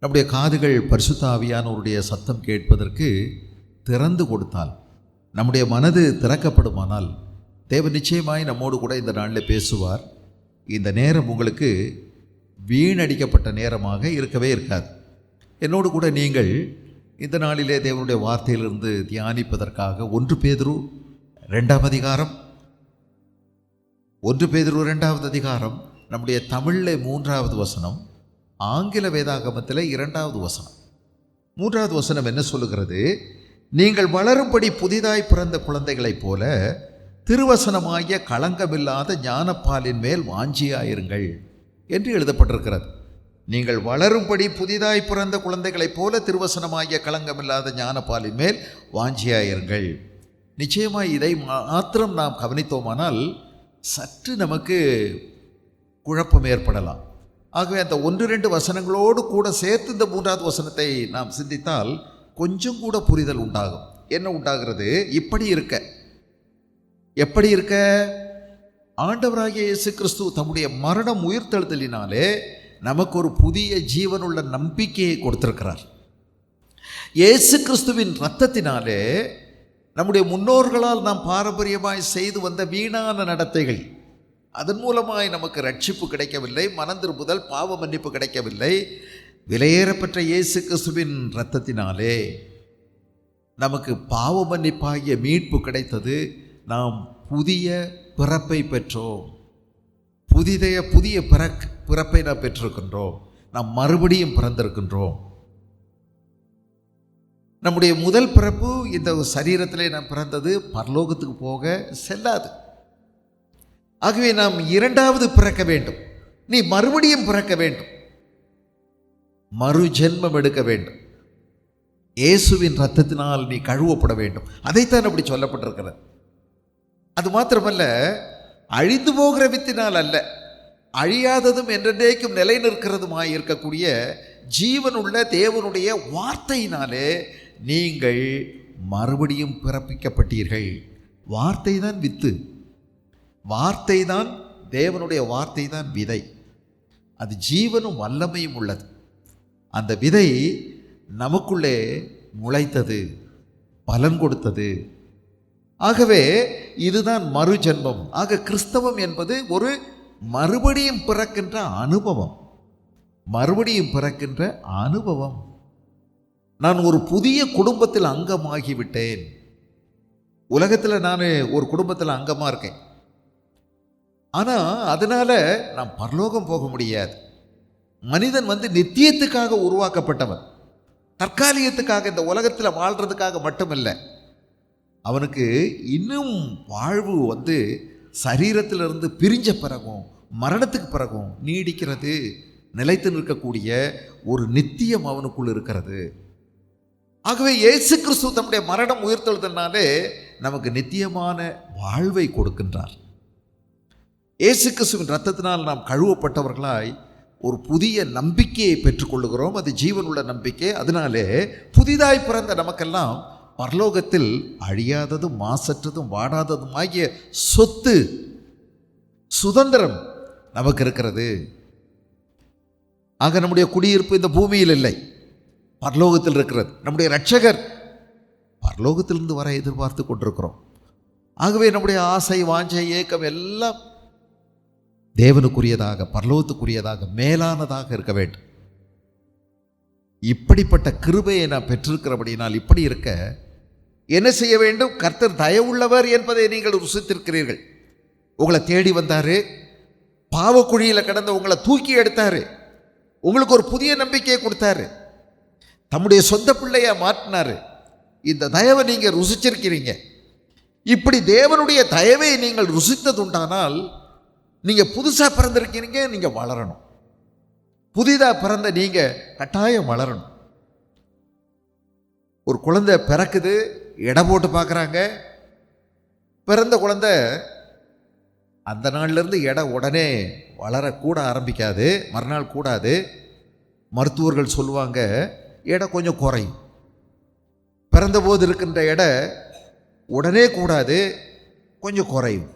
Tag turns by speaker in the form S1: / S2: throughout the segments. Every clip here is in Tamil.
S1: நம்முடைய காதுகள் பரிசுத்த ஆவியானவருடைய சத்தம் கேட்பதற்கு திறந்து கொடுத்தால், நம்முடைய மனது திறக்கப்படுமானால், தேவன் நிச்சயமாய் நம்மோடு கூட இந்த நாளில் பேசுவார். இந்த நேரம் உங்களுக்கு வீணடிக்கப்பட்ட நேரமாக இருக்கவே இருக்காது. என்னோடு கூட நீங்கள் இந்த நாளிலே தேவனுடைய வார்த்தையிலிருந்து தியானிப்பதற்காக 1 பேதுரு 2ஆம் அதிகாரம், 1 பேதுரு 2வது அதிகாரம், நம்முடைய தமிழில் 3வது வசனம், ஆங்கில வேதாகமத்தில் 2வது வசனம். 3வது வசனம் என்ன சொல்லுகிறது? நீங்கள் வளரும்படி புதிதாய் பிறந்த குழந்தைகளைப் போல திருவசனமாகிய களங்கமில்லாத ஞானப்பாலின் மேல் வாஞ்சியாயிருங்கள் என்று எழுதப்பட்டிருக்கிறது. நீங்கள் வளரும்படி புதிதாய் பிறந்த குழந்தைகளைப் போல திருவசனமாகிய களங்கமில்லாத ஞானப்பாலின் மேல் வாஞ்சியாயிருங்கள். நிச்சயமாய் இதை மாத்திரம் நாம் கவனித்தோமானால் சற்று நமக்கு குழப்பம் ஏற்படலாம். ஆகவே அந்த 1-2 வசனங்களோடு கூட சேர்த்து இந்த 3வது வசனத்தை நாம் சிந்தித்தால் கொஞ்சம் கூட புரிதல் உண்டாகும். என்ன உண்டாகிறது? எப்படி இருக்க? ஆண்டவராகிய இயேசு கிறிஸ்து தம்முடைய மரணம் உயிர்த்தெழுதலினாலே நமக்கு ஒரு புதிய ஜீவனுள்ள நம்பிக்கையை கொடுத்திருக்கிறார். இயேசு கிறிஸ்துவின் இரத்தத்தினாலே நம்முடைய முன்னோர்களால் நாம் பாரம்பரியமாய் செய்து வந்த வீணான நடத்தைகள், அதன் மூலமாய் நமக்கு ரட்சிப்பு கிடைக்கவில்லை, மனம் திரும்புதல், பாவ மன்னிப்பு கிடைக்கவில்லை. விலையேறப்பெற்ற இயேசு கிறிஸ்துவின் இரத்தத்தினாலே நமக்கு பாவ மன்னிப்பாகிய மீட்பு கிடைத்தது. நாம் புதிய பிறப்பை பெற்றோம். புதிய பிறப்பை நாம் பெற்றிருக்கின்றோம். நாம் மறுபடியும் பிறந்திருக்கின்றோம். நம்முடைய முதல் பிறப்பு இந்த சரீரத்திலே நாம் பிறந்தது பரலோகத்துக்கு போக செல்லாது. ஆகவே நாம் 2வது பிறக்க வேண்டும். நீ மறுபடியும் பிறக்க வேண்டும், மறு ஜென்மம் எடுக்க வேண்டும். இயேசுவின் இரத்தத்தினால் நீ கழுவப்பட வேண்டும். அதைத்தான் அப்படி சொல்லப்பட்டிருக்கிறது. அது மாத்திரமல்ல, அழிந்து போகிற வித்தினால் அல்ல, அழியாததும் என்றென்றைக்கும் நிலை நிற்கிறதுமாய் இருக்கக்கூடிய ஜீவனுள்ள தேவனுடைய வார்த்தையினாலே நீங்கள் மறுபடியும் பிறப்பிக்கப்பட்டீர்கள். வார்த்தை தான் வித்து, வார்த்தை தான் தேவனுடைய வார்த்தை தான் விதை. அது ஜீவனும் வல்லமையும் உள்ளது. அந்த விதை நமக்குள்ளே முளைத்தது, பலன் கொடுத்தது. ஆகவே இதுதான் மறு ஜென்மம். ஆக கிறிஸ்தவம் என்பது ஒரு மறுபடியும் பிறக்கின்ற அனுபவம். மறுபடியும் பிறக்கின்ற அனுபவம். நான் ஒரு புதிய குடும்பத்தில் அங்கமாகிவிட்டேன். உலகத்தில் நான் ஒரு குடும்பத்தில் அங்கமாக இருக்கேன். ஆனால் அதனால் நான் பரலோகம் போக முடியாது. மனிதன் நித்தியத்துக்காக உருவாக்கப்பட்டவன். தற்காலிகத்துக்காக இந்த உலகத்தில் வாழ்கிறதுக்காக மட்டுமில்லை. அவனுக்கு இன்னும் வாழ்வு சரீரத்திலிருந்து பிரிஞ்ச பிறகும் மரணத்துக்கு பிறகும் நீடிக்கிறது, நிலைத்து நிற்கக்கூடிய ஒரு நித்தியம் அவனுக்குள் இருக்கிறது. ஆகவே இயேசு கிறிஸ்து தம்முடைய மரணம் உயிர்த்தெழுதலினாலே நமக்கு நித்தியமான வாழ்வை கொடுக்கின்றார். இயேசு கிறிஸ்துவின் இரத்தத்தினால் நாம் கழுவப்பட்டவர்களாய் ஒரு புதிய நம்பிக்கையை பெற்றுக்கொள்ளுகிறோம். அது ஜீவனுள்ள நம்பிக்கை. அதனாலே புதிதாய் பிறந்த நமக்கெல்லாம் பரலோகத்தில் அழியாததும் மாசற்றதும் வாடாததும் ஆகிய சொத்து, சுதந்திரம் நமக்கு இருக்கிறது. ஆக நம்முடைய குடியிருப்பு இந்த பூமியில் இல்லை, பரலோகத்தில் இருக்கிறது. நம்முடைய இரட்சகர் பரலோகத்திலிருந்து வர எதிர்பார்த்து கொண்டிருக்கிறோம். ஆகவே நம்முடைய ஆசை, வாஞ்சை, ஏக்கம் எல்லாம் தேவனுக்குரியதாக, பரலோகத்துக்குரியதாக, மேலானதாக இருக்க வேண்டும். இப்படிப்பட்ட கிருபையை நான் பெற்றிருக்கிறபடினால் இப்படி இருக்க என்ன செய்ய வேண்டும்? கர்த்தர் தயவுள்ளவர் என்பதை நீங்கள் ருசித்திருக்கிறீர்கள். உங்களை தேடி வந்தார், பாவக்குழியில் கடந்த உங்களை தூக்கி எடுத்தார், உங்களுக்கு ஒரு புதிய நம்பிக்கையை கொடுத்தாரு, தம்முடைய சொந்த பிள்ளையா மாற்றினார். இந்த தயவை நீங்கள் ருசிச்சிருக்கிறீங்க. இப்படி தேவனுடைய தயவை நீங்கள் ருசித்ததுண்டானால் நீங்கள் புதுசாக பிறந்திருக்கிறீங்க, நீங்கள் வளரணும். புதிதாக பிறந்த நீங்கள் கட்டாயம் வளரணும். ஒரு குழந்தை பிறக்குது, எடை போட்டு பார்க்குறாங்க. பிறந்த குழந்தை அந்த நாள்லேருந்து எடை உடனே வளரக்கூட ஆரம்பிக்காது, மறுநாள் கூடாது. மருத்துவர்கள் சொல்லுவாங்க எடை கொஞ்சம் குறையும். பிறந்தபோது இருக்கின்ற எடை உடனே கூடாது, கொஞ்சம் குறையும்.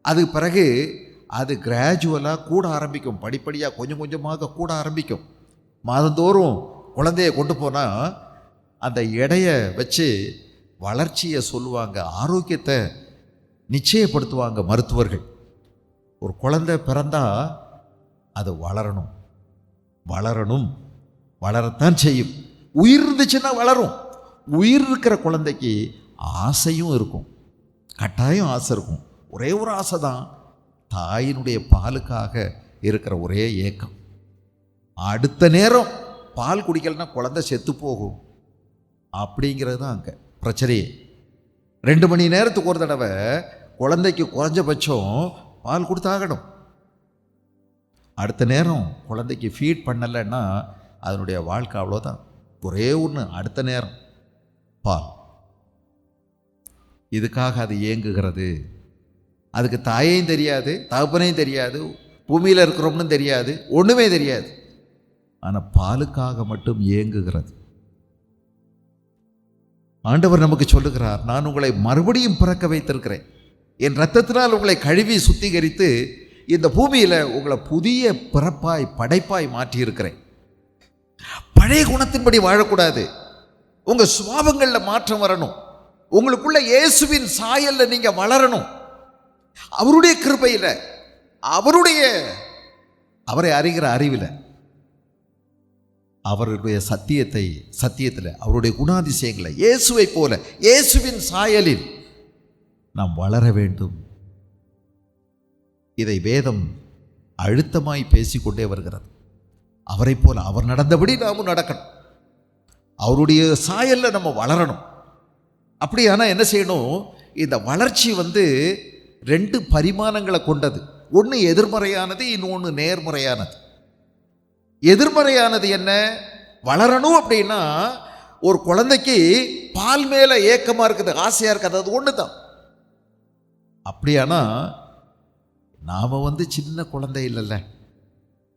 S1: அதுக்கு பிறகு அது கிராஜுவலாக கூட ஆரம்பிக்கும், படிப்படியாக கொஞ்சம் கொஞ்சமாக கூட ஆரம்பிக்கும். மாதந்தோறும் குழந்தைய கொண்டு போனால் அந்த எடையை வச்சு வளர்ச்சியை சொல்லுவாங்க, ஆரோக்கியத்தை நிச்சயப்படுத்துவாங்க மருத்துவர்கள். ஒரு குழந்தை பிறந்தா அது வளரணும், வளரத்தான் செய்யும். உயிர் இருந்துச்சுன்னா வளரும். உயிர் இருக்கிற குழந்தைக்கு ஆசையும் இருக்கும், கட்டாயம் ஆசை இருக்கும். ஒரே ஒரு ஆசை தான், தாயினுடைய பாலுக்காக இருக்கிற ஒரே ஏக்கம். அடுத்த நேரம் பால் குடிக்கலைன்னா குழந்தை செத்து போகும் அப்படிங்கிறது தான் அங்கே பிரச்சனையே. 2 மணி நேரத்துக்கு ஒரு தடவை குழந்தைக்கு குறைஞ்சபட்சம் பால் கொடுத்தாகணும். அடுத்த நேரம் குழந்தைக்கு ஃபீட் பண்ணலைன்னா அதனுடைய வாழ்க்கை அவ்வளோதான். ஒரே ஒன்று, அடுத்த நேரம் பால். இதுக்காக அது ஏங்குகிறது. அதுக்கு தாயையும் தெரியாது, தகப்பனையும் தெரியாது, பூமியில் இருக்கிறோம்னு தெரியாது, ஒன்றுமே தெரியாது. ஆனால் பாலுக்காக மட்டும் ஏங்குகிறது. ஆண்டவர் நமக்கு சொல்லுகிறார், நான் உங்களை மறுபடியும் பிறக்க வைத்திருக்கிறேன், என் இரத்தத்தினால் உங்களை கழுவி சுத்திகரித்து இந்த பூமியில் உங்களை புதிய பிறப்பாய் படைப்பாய் மாற்றியிருக்கிறேன். பழைய குணத்தின்படி வாழக்கூடாது. உங்கள் சுபாவங்களில் மாற்றம் வரணும். உங்களுக்குள்ள இயேசுவின் சாயல்ல நீங்கள் வளரணும். அவருடைய கிருபையில், அவரை அறிகிற அறிவில், அவருடைய சத்தியத்தில், அவருடைய குணாதிசயங்களை இயேசுவை போல, இயேசுவின் சாயலில் நாம் வளர வேண்டும். இதை வேதம் அழுத்தமாய் பேசிக்கொண்டே வருகிறது. அவரை போல, அவர் நடந்தபடி நாமும் நடக்கணும். அவருடைய சாயல்ல நம்ம வளரணும். அப்படியானா என்ன செய்யணும்? இந்த வளர்ச்சி 2 பரிமாணங்களை கொண்டது. ஒன்று எதிர்மறையானது, இன்னொன்று நேர்மறையானது. எதிர்மறையானது என்ன? வளரணும் அப்படின்னா ஒரு குழந்தைக்கு பால் மேலே ஏக்கமாக இருக்குது, ஆசையாக இருக்குது, அது ஒன்று தான். அப்படியானா நாம் சின்ன குழந்தை இல்லைல்ல,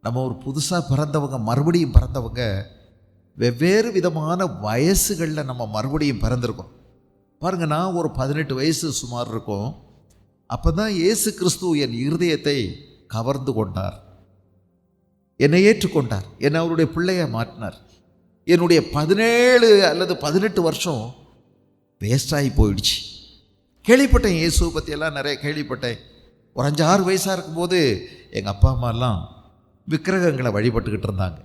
S1: நம்ம ஒரு புதுசாக பிறந்தவங்க, மறுபடியும் பிறந்தவங்க. வெவ்வேறு விதமான வயசுகளில் நம்ம மறுபடியும் பிறந்திருக்கோம். பாருங்கள், நான் ஒரு 18 வயசு சுமார் இருக்கும். அப்போ தான் இயேசு கிறிஸ்து என் இருதயத்தை கவர்ந்து கொண்டார், என்னை ஏற்றுக்கொண்டார், என்னை அவருடைய பிள்ளையை மாற்றினார். என்னுடைய 17 அல்லது 18 வருஷம் வேஸ்டாகி போயிடுச்சு. கேள்விப்பட்டேன், இயேசுவை பற்றியெல்லாம் நிறைய கேள்விப்பட்டேன். ஒரு 5-6 வயசாக இருக்கும்போது எங்கள் அப்பா அம்மாலாம் விக்கிரகங்களை வழிபட்டுக்கிட்டு இருந்தாங்க.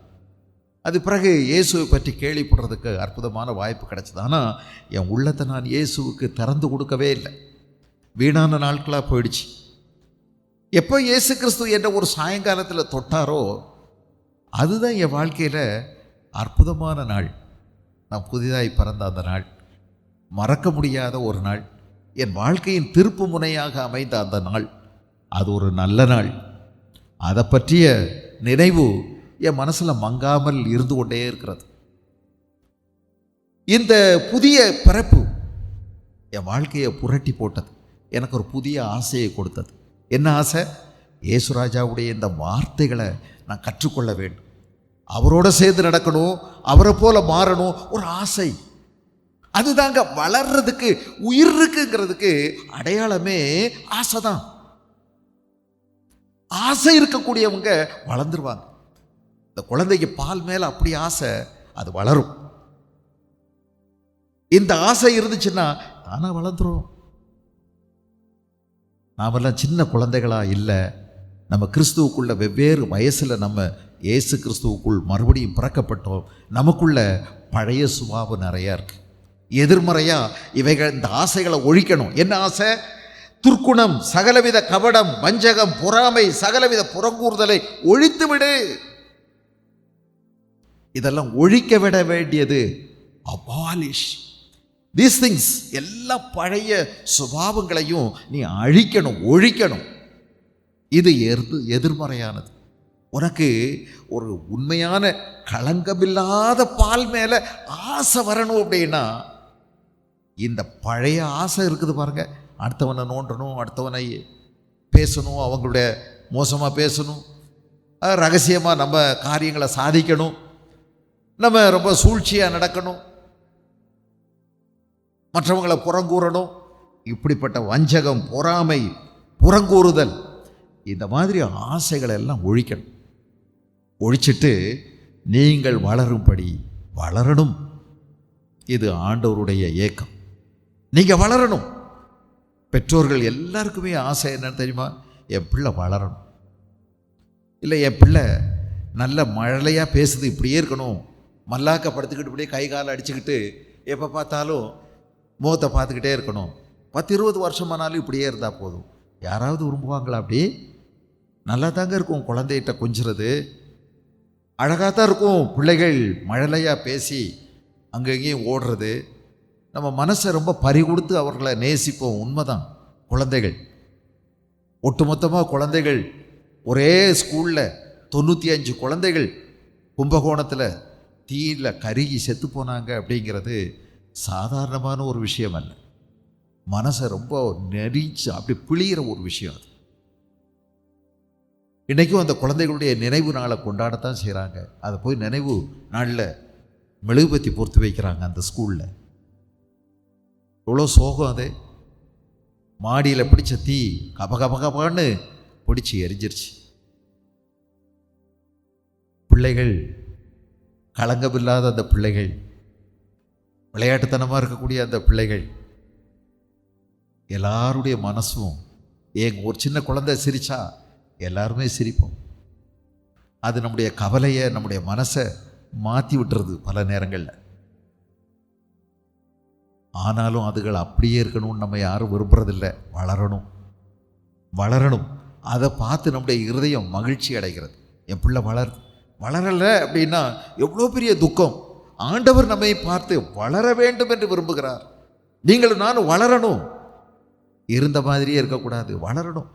S1: அது பிறகு இயேசுவை பற்றி கேள்விப்படுறதுக்கு அற்புதமான வாய்ப்பு கிடைச்சது. ஆனால் என் உள்ளத்தை நான் இயேசுவுக்கு திறந்து கொடுக்கவே இல்லை. வீணான நாட்களாக போயிடுச்சு. எப்போ இயேசு கிறிஸ்து என்ற ஒரு சாயங்காலத்தில் தொட்டாரோ அதுதான் என் வாழ்க்கையில் அற்புதமான நாள். நான் புதிதாய் பிறந்த அந்த நாள் மறக்க முடியாத ஒரு நாள். என் வாழ்க்கையின் திருப்பு முனையாக அமைந்த அந்த நாள் அது ஒரு நல்ல நாள். அதை பற்றிய நினைவு என் மனசில் மங்காமல் இருந்து கொண்டே இருக்கிறது. இந்த புதிய பிறப்பு என் வாழ்க்கையை புரட்டி போட்டது. எனக்கு ஒரு புதிய ஆசையை கொடுத்தது. என்ன ஆசை? இயேசுராஜாவுடைய இந்த வார்த்தைகளை நான் கற்றுக்கொள்ள வேண்டும், அவரோட சேர்ந்து நடக்கணும், அவரை போல மாறணும், ஒரு ஆசை. அதுதாங்க வளர்றதுக்கு, உயிர் இருக்குங்கிறதுக்கு அடையாளமே ஆசை தான். ஆசை இருக்கக்கூடியவங்க வளர்ந்துருவாங்க. இந்த குழந்தைக்கு பால் மேலே அப்படி ஆசை, அது வளரும். இந்த ஆசை இருந்துச்சுன்னா தானே வளர்ந்துரும். நாமெல்லாம் சின்ன குழந்தைகளா இல்லை. நம்ம கிறிஸ்துவுக்குள்ள வெவ்வேறு வயசில் நம்ம இயேசு கிறிஸ்துவுக்குள் மறுபடியும் பிறக்கப்பட்டோம். நமக்குள்ள பழைய சுபாவம் நிறையா இருக்கு. எதிர்மறையாக இவைகள், இந்த ஆசைகளை ஒழிக்கணும். என்ன ஆசை? துர்க்குணம், சகலவித கபடம், வஞ்சகம், பொறாமை, சகலவித புறங்கூறுதலை ஒழித்து விடு. இதெல்லாம் ஒழிக்க விட வேண்டியது. Abolish these things. எல்லா பழைய சுபாவங்களையும் நீ அழிக்கணும், ஒழிக்கணும். இது எதிர்மறையானது. உனக்கு ஒரு உண்மையான களங்கமில்லாத பால் மேலே ஆசை வரணும் அப்படின்னா இந்த பழைய ஆசை இருக்குது பாருங்க. அடுத்தவனை நோண்டணும், அடுத்தவனை பேசணும், அவங்களுடைய மோசமாக பேசணும், ரகசியமாக நம்ம காரியங்களை சாதிக்கணும், நம்ம ரொம்ப சூழ்ச்சியாக நடக்கணும், மற்றவங்களை புறங்கூறணும். இப்படிப்பட்ட வஞ்சகம், பொறாமை, புறங்கூறுதல், இந்த மாதிரி ஆசைகளை எல்லாம் ஒழிக்கணும். ஒழிச்சிட்டு நீங்கள் வளரும்படி வளரணும். இது ஆண்டவருடைய ஏக்கம். நீங்கள் வளரணும். பெற்றோர்கள் எல்லாருக்குமே ஆசை என்னன்னு தெரியுமா? என் பிள்ளை வளரணும். இல்லை, என் பிள்ளை நல்ல மழலையாக பேசுது, இப்படியே இருக்கணும். மல்லாக்கப்படுத்திக்கிட்டு இப்படியே கை காலை அடிச்சுக்கிட்டு எப்போ பார்த்தாலும் முகத்தை பார்த்துக்கிட்டே இருக்கணும். 10-20 வருஷமானாலும் இப்படியே இருந்தால் போதும். யாராவது விரும்புவாங்களா? அப்படி நல்லா தாங்க இருக்கும். குழந்தைகிட்ட கொஞ்சிறது அழகாக தான் இருக்கும். பிள்ளைகள் மழலையாக பேசி அங்கங்கேயும் ஓடுறது, நம்ம மனசை ரொம்ப பறி கொடுத்து அவர்களை நேசிப்போம். உண்மைதான். குழந்தைகள் ஒட்டுமொத்தமாக குழந்தைகள் ஒரே ஸ்கூலில் 95 குழந்தைகள் கும்பகோணத்தில் தீயில் கருகி செத்து போனாங்க அப்படிங்கிறது சாதாரணமான ஒரு விஷயம் அல்ல. மனசை ரொம்ப நெரிச்சு அப்படி பிழிகிற ஒரு விஷயம் அது. இன்றைக்கும் அந்த குழந்தைகளுடைய நினைவு நாளை கொண்டாடத்தான் செய்கிறாங்க. அதை போய் நினைவு நாளில் மெழுகுபத்தி பொறுத்து வைக்கிறாங்க அந்த ஸ்கூலில். எவ்வளோ சோகம் அது. மாடியில் பிடிச்ச தீ கபகபகபான்னு பிடிச்சி எரிஞ்சிருச்சு. பிள்ளைகள், களங்கமில்லாத அந்த பிள்ளைகள், விளையாட்டுத்தனமாக இருக்கக்கூடிய அந்த பிள்ளைகள், எல்லாருடைய மனசும் ஒரு சின்ன குழந்தை சிரிச்சா எல்லாருமே சிரிப்போம். அது நம்முடைய கவலையை, நம்முடைய மனசை மாற்றி விட்டுறது பல நேரங்களில். ஆனாலும் அதுகள் அப்படியே இருக்கணும்னு நம்ம யாரும் விரும்புறதில்லை. வளரணும், வளரணும். அதை பார்த்து நம்முடைய இருதயம் மகிழ்ச்சி அடைகிறது. என் பிள்ளை வளரலை அப்படின்னா எவ்வளோ பெரிய துக்கம். ஆண்டவர் நம்மை பார்த்து வளர வேண்டும் என்று விரும்புகிறார். நீங்களும் நானும் வளரணும். இருந்த மாதிரியே இருக்கக்கூடாது, வளரணும்.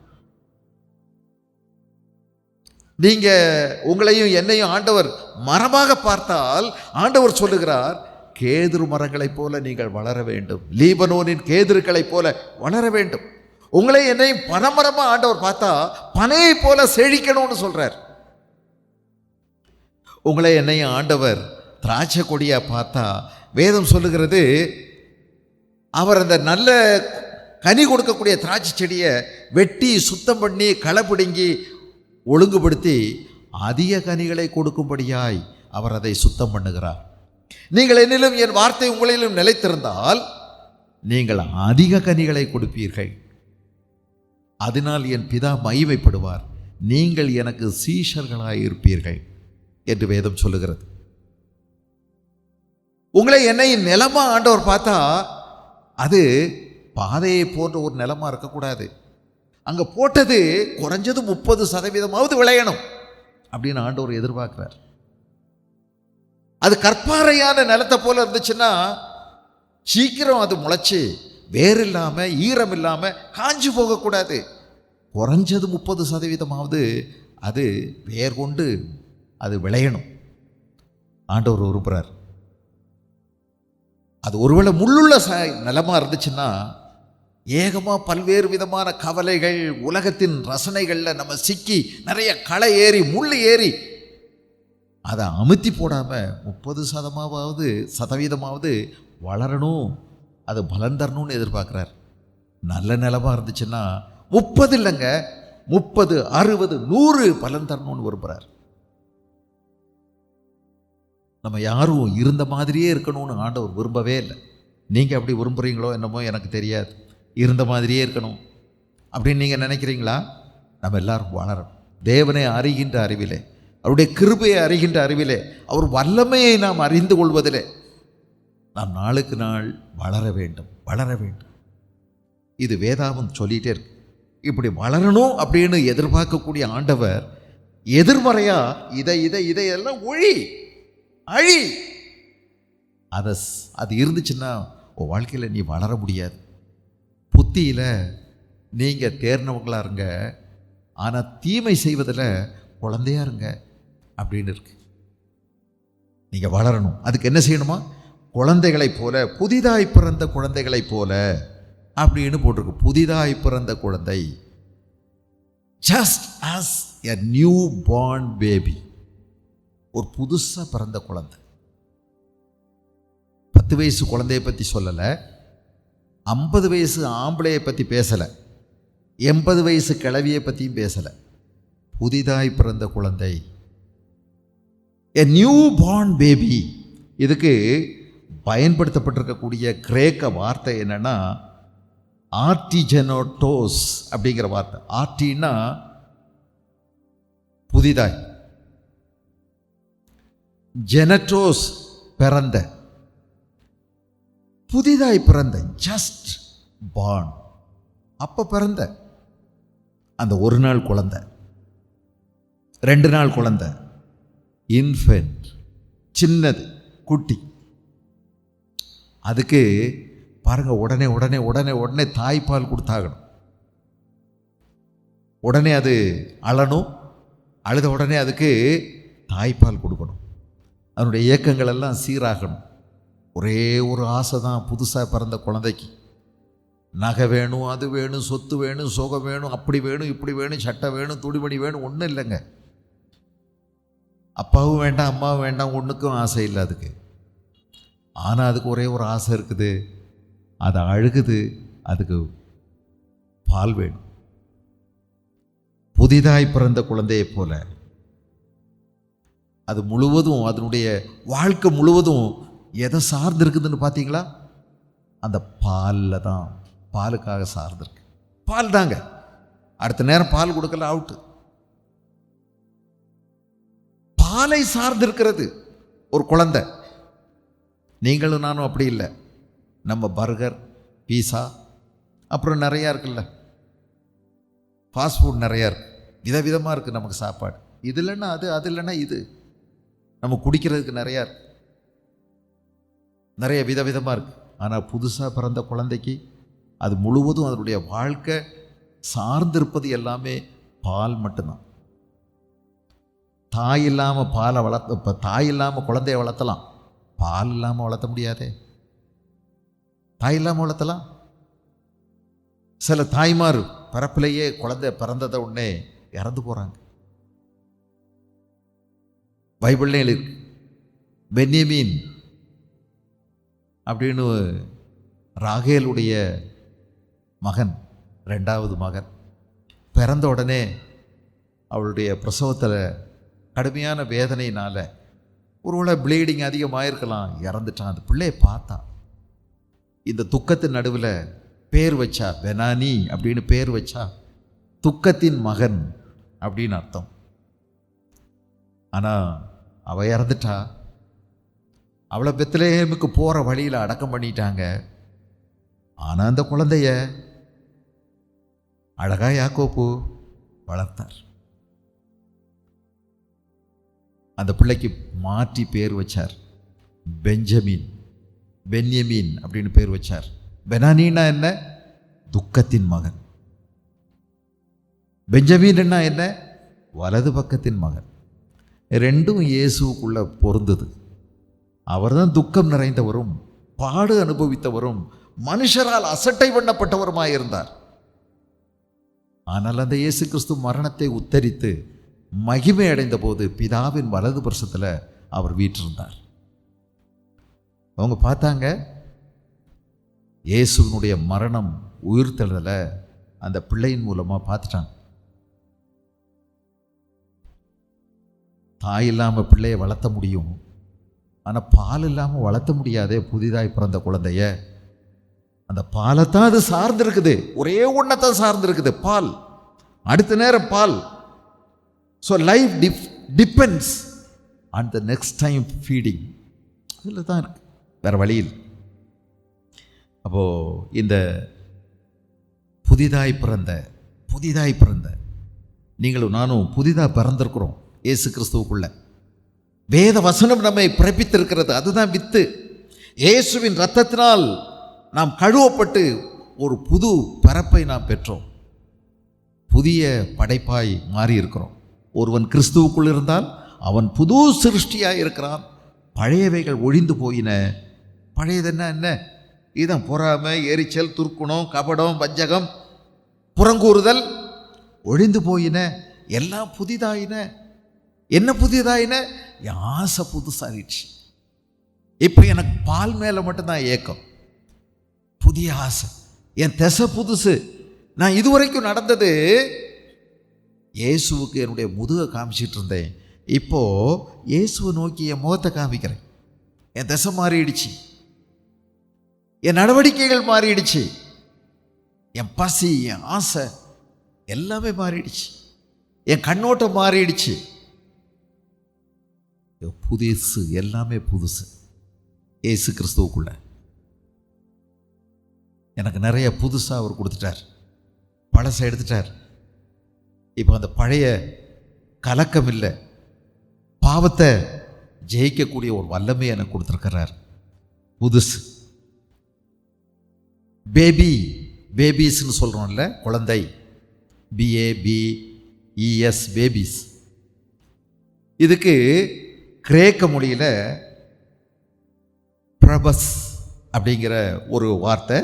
S1: நீங்க உங்களையும் என்னையும் ஆண்டவர் மரமாக பார்த்தால் ஆண்டவர் சொல்லுகிறார், கேதுரு மரங்களைப் போல நீங்கள் வளர வேண்டும். லீபனோனின் கேதுருக்களைப் போல வளர வேண்டும். உங்களை என்னையும் பனமரமா ஆண்டவர் பார்த்தா பனையை போல செழிக்கணும்னு சொல்றார். உங்களை என்னையும் ஆண்டவர் திராட்சை கொடியா பார்த்தா வேதம் சொல்லுகிறது, அவர் அந்த நல்ல கனி கொடுக்கக்கூடிய திராட்சை செடியை வெட்டி சுத்தம் பண்ணி களை பிடுங்கி ஒழுங்குபடுத்தி அதிக கனிகளை கொடுக்கும்படியாய் அவர் அதை சுத்தம் பண்ணுகிறார். நீங்கள் என்னிலும் என் வார்த்தை உங்களிலும் நிலைத்திருந்தால் நீங்கள் அதிக கனிகளை கொடுப்பீர்கள். அதனால் என் பிதா மகிமைப்படுவார். நீங்கள் எனக்கு சீஷர்களாய் இருப்பீர்கள் என்று வேதம் சொல்லுகிறது. உங்களை என்னை நிலமா ஆண்டவர் பார்த்தா அது பாதையை போன்ற ஒரு நிலமா இருக்கக்கூடாது. அங்க போட்டது குறைஞ்சது 30% விளையணும் அப்படின்னு ஆண்டவர் எதிர்பார்க்கிறார். அது கற்பாறையான நிலத்தை போல இருந்துச்சுன்னா சீக்கிரம் அது முளைச்சு வேர் இல்லாம ஈரம் இல்லாம காஞ்சு போகக்கூடாது. குறைஞ்சது 30% அது வேர் கொண்டு அது விளையணும். ஆண்டவர் விரும்புகிறார். அது ஒருவேளை முள்ளுள்ள நிலமா இருந்துச்சுன்னா ஏகமாக பல்வேறு விதமான கவலைகள், உலகத்தின் ரசனைகளில் நம்ம சிக்கி நிறைய களை ஏறி முள் ஏறி அதை அமுத்தி போடாமல் 30% வளரணும், அது பலன் தரணும்னு எதிர்பார்க்குறார். நல்ல நிலமாக இருந்துச்சுன்னா 30 இல்லைங்க, 30, 60, 100 பலன் தரணும்னு விரும்புகிறார். நம்ம யாரும் இருந்த மாதிரியே இருக்கணும்னு ஆண்டவர் விரும்பவே இல்லை. நீங்கள் அப்படி விரும்புகிறீங்களோ என்னமோ எனக்கு தெரியாது. இருந்த மாதிரியே இருக்கணும் அப்படின்னு நீங்கள் நினைக்கிறீங்களா? நம்ம எல்லாரும் வளரணும். தேவனை அறிகின்ற அறிவிலே, அவருடைய கிருபையை அறிகின்ற அறிவிலே, அவர் வல்லமையை நாம் அறிந்து கொள்வதிலே நாம் நாளுக்கு நாள் வளர வேண்டும், வளர வேண்டும். இது வேதாகம் சொல்லிகிட்டே இருக்கு. இப்படி வளரணும் அப்படின்னு எதிர்பார்க்கக்கூடிய ஆண்டவர் எதிர்மறையா இதையெல்லாம் அழி அது இருந்துச்சுன்னா உன் வாழ்க்கையில் நீ வளர முடியாது. புத்தியில் நீங்கள் தேர்ந்தவங்களா இருங்க, ஆனால் தீமை செய்வதில் குழந்தையா இருங்க அப்படின்னு இருக்கு. நீங்கள் வளரணும். அதுக்கு என்ன செய்யணுமா? குழந்தைகளைப் போல, புதிதாய் பிறந்த குழந்தைகளைப் போல அப்படின்னு போட்டிருக்கு. புதிதாய் பிறந்த குழந்தை, just as a new born baby, ஒரு புதுசாக பிறந்த குழந்தை. 10 வயசு குழந்தையை பற்றி சொல்லலை, 50 வயசு ஆம்பளையை பற்றி பேசலை, 80 வயசு கிழவியை பற்றியும் பேசலை. புதிதாய் பிறந்த குழந்தை. A new born baby. இதுக்கு பயன்படுத்தப்பட்டிருக்கக்கூடிய கிரேக்க வார்த்தை என்னன்னா ஆர்டிஜெனோட்டோஸ் அப்படிங்கிற வார்த்தை. ஆர்டின்னா புதிதாய், ஜெனட்டோஸ் பிறந்த, புதிதாய் பிறந்த, ஜஸ்ட் பார்ன். அப்போ பிறந்த அந்த ஒரு நாள் குழந்தை, 2 நாள் குழந்தை, இன்ஃபென்ட், சின்னது, குட்டி. அதுக்கு பாருங்க, உடனே உடனே உடனே உடனே தாய்ப்பால் கொடுத்தாகணும். உடனே அது அழணும், அழுத உடனே அதுக்கு தாய்ப்பால் கொடுக்கணும். அதனுடைய இயக்கங்கள் எல்லாம் சீராகணும். ஒரே ஒரு ஆசை தான் புதுசாக பிறந்த குழந்தைக்கு. நகை வேணும், அது வேணும், சொத்து வேணும், சுகம் வேணும், அப்படி வேணும், இப்படி வேணும், சட்டை வேணும், துணிமணி வேணும். ஒன்றும் இல்லைங்க. அப்பாவும் வேண்டாம், அம்மாவும் வேண்டாம், ஒன்றுக்கும் ஆசை இல்லை அதுக்கு. ஆனால் அதுக்கு ஒரே ஒரு ஆசை இருக்குது, அது அழுகுது, அதுக்கு பால் வேணும். புதிதாய் பிறந்த குழந்தையை போல அது முழுவதும், அதனுடைய வாழ்க்கை முழுவதும் எதை சார்ந்து இருக்குதுன்னு பார்த்தீங்களா? அந்த பாலில் தான், பாலுக்காக சார்ந்திருக்கு. பால் தாங்க. அடுத்த நேரம் பால் கொடுக்கல, அவுட்டு. பாலை சார்ந்து இருக்கிறது ஒரு குழந்தை. நீங்களும் நானும் அப்படி இல்லை. நம்ம பர்கர், பீஸா, அப்புறம் நிறையா இருக்குல்ல, ஃபாஸ்ட் ஃபுட் நிறையா இருக்குது, விதவிதமாக இருக்குது நமக்கு சாப்பாடு. இது இல்லைன்னா அது, அது இல்லைன்னா இது. நம்ம குடிக்கிறதுக்கு நிறையா இருக்கு, நிறைய விதவிதமாக இருக்குது. ஆனால் புதுசாக பிறந்த குழந்தைக்கு அது முழுவதும் அதனுடைய வாழ்க்கை சார்ந்திருப்பது எல்லாமே பால் மட்டும்தான். தாய் இல்லாமல் பாலை வளர்த்த, இப்போ தாய் இல்லாமல் குழந்தைய வளர்த்தலாம், பால் இல்லாமல் வளர்த்த முடியாதே. தாய் இல்லாமல் வளர்த்தலாம். சில தாய்மார் பிறப்பிலேயே குழந்தை பிறந்ததை உடனே இறந்து போகிறாங்க. பைபிள்லே இருக்கு. பென்யமீன் அப்படின்னு ராகேலுடைய மகன், 2வது மகன் பிறந்த உடனே அவளுடைய பிரசவத்தில் கடுமையான வேதனையினால் ஒருவேளை ப்ளீடிங் அதிகமாயிருக்கலாம், இறந்துட்டான். அந்த பிள்ளையை பார்த்தா, இந்த துக்கத்தின் நடுவில் பேர் வச்சா, பெனானி அப்படின்னு பேர் வச்சா, துக்கத்தின் மகன் அப்படின்னு அர்த்தம். ஆனால் அவள் இறந்துட்டா. அவளை பெத்லகேமுக்கு போகிற வழியில் அடக்கம் பண்ணிட்டாங்க. ஆனால் அந்த குழந்தைய அழகா யாக்கோப்பு வளர்த்தார். அந்த பிள்ளைக்கு மாற்றி பேர் வச்சார், பெஞ்சமின், பென்யமீன் அப்படின்னு பேர் வச்சார். பெனானின்னா என்ன? துக்கத்தின் மகன். பெஞ்சமின் என்ன? வலது பக்கத்தின் மகன். ரெண்டும் இயேசுக்குள்ள பொருந்தது. அவர் தான் துக்கம் நிறைந்தவரும் பாடு அனுபவித்தவரும் மனுஷரால் அசட்டை பண்ணப்பட்டவருமாயிருந்தார். ஆனால் அந்த இயேசு கிறிஸ்து மரணத்தை உத்தரித்து மகிமை அடைந்த போது பிதாவின் வலது பரிசத்தில் அவர் வீற்றிருந்தார். அவங்க பார்த்தாங்க, இயேசுவினுடைய மரணம் உயிர்த்தெழுதலை அந்த பிள்ளையின் மூலமாக பார்த்துட்டாங்க. தாய் இல்லாமல் பிள்ளையை வளர்த்த முடியும், ஆனால் பால் இல்லாமல் வளர்த்த முடியாதே புதிதாய் பிறந்த குழந்தைய. அந்த பாலைத்தான் அது சார்ந்திருக்குது, ஒரே ஒன்றைத்தான் சார்ந்திருக்குது, பால். அடுத்த நேரம் பால். So life depends on the next time feeding. அதில் தான் இருக்கு, வேறு வழியில். அப்போது இந்த புதிதாய் பிறந்த நீங்களும் நானும் புதிதாக பிறந்திருக்கிறோம் இயேசு கிறிஸ்துவுக்குள்ள. வேத வசனம் நம்மை பிறப்பித்திருக்கிறது, அதுதான் வித்து. இயேசுவின் இரத்தத்தினால் நாம் கழுவப்பட்டு ஒரு புது பிறப்பை நாம் பெற்றோம், புதிய படைப்பாய் மாறி இருக்கிறோம். ஒருவன் கிறிஸ்துவுக்குள் இருந்தால் அவன் புது சிருஷ்டியாக இருக்கிறான், பழையவைகள் ஒழிந்து போயின. பழையது என்ன? இதுதான் பொறாமை, எரிச்சல், துர்க்குணம், கபடம், வஞ்சகம், புறங்கூறுதல் ஒழிந்து போயின, எல்லாம் புதிதாயின. என்ன புதிதாயின? என் ஆசை புதுசாகிடுச்சு. இப்போ எனக்கு பால் மேலே மட்டும்தான் ஏக்கம், புதிய ஆசை. என் திசை புதுசு. நான் இதுவரைக்கும் நடந்தது இயேசுவுக்கு என்னுடைய முதுகை காமிச்சிட்டு இருந்தேன். இப்போது இயேசுவை நோக்கி என் முகத்தை காமிக்கிறேன். என் திசை மாறிடுச்சு, என் நடவடிக்கைகள் மாறிடுச்சு, என் பசி, என் ஆசை எல்லாமே மாறிடுச்சு, என் கண்ணோட்டம் மாறிடுச்சு. புதுசு, எல்லாமே புதுசு. இயேசு கிறிஸ்துவுக்குள்ள எனக்கு நிறைய புதுசாக அவர் கொடுத்துட்டார். பழசை எடுத்துட்டார். இப்போ அந்த பழைய கலக்கம் இல்லை, பாவத்தை ஜெயிக்கக்கூடிய ஒரு வல்லமை எனக்கு கொடுத்துருக்கிறார். புதுசு. பேபிஸ்ன்னு சொல்கிறோம்ல, குழந்தை, BABES, பேபிஸ். இதுக்கு கிரேக்க மொழியில் பிரபஸ் அப்படிங்கிற ஒரு வார்த்தை,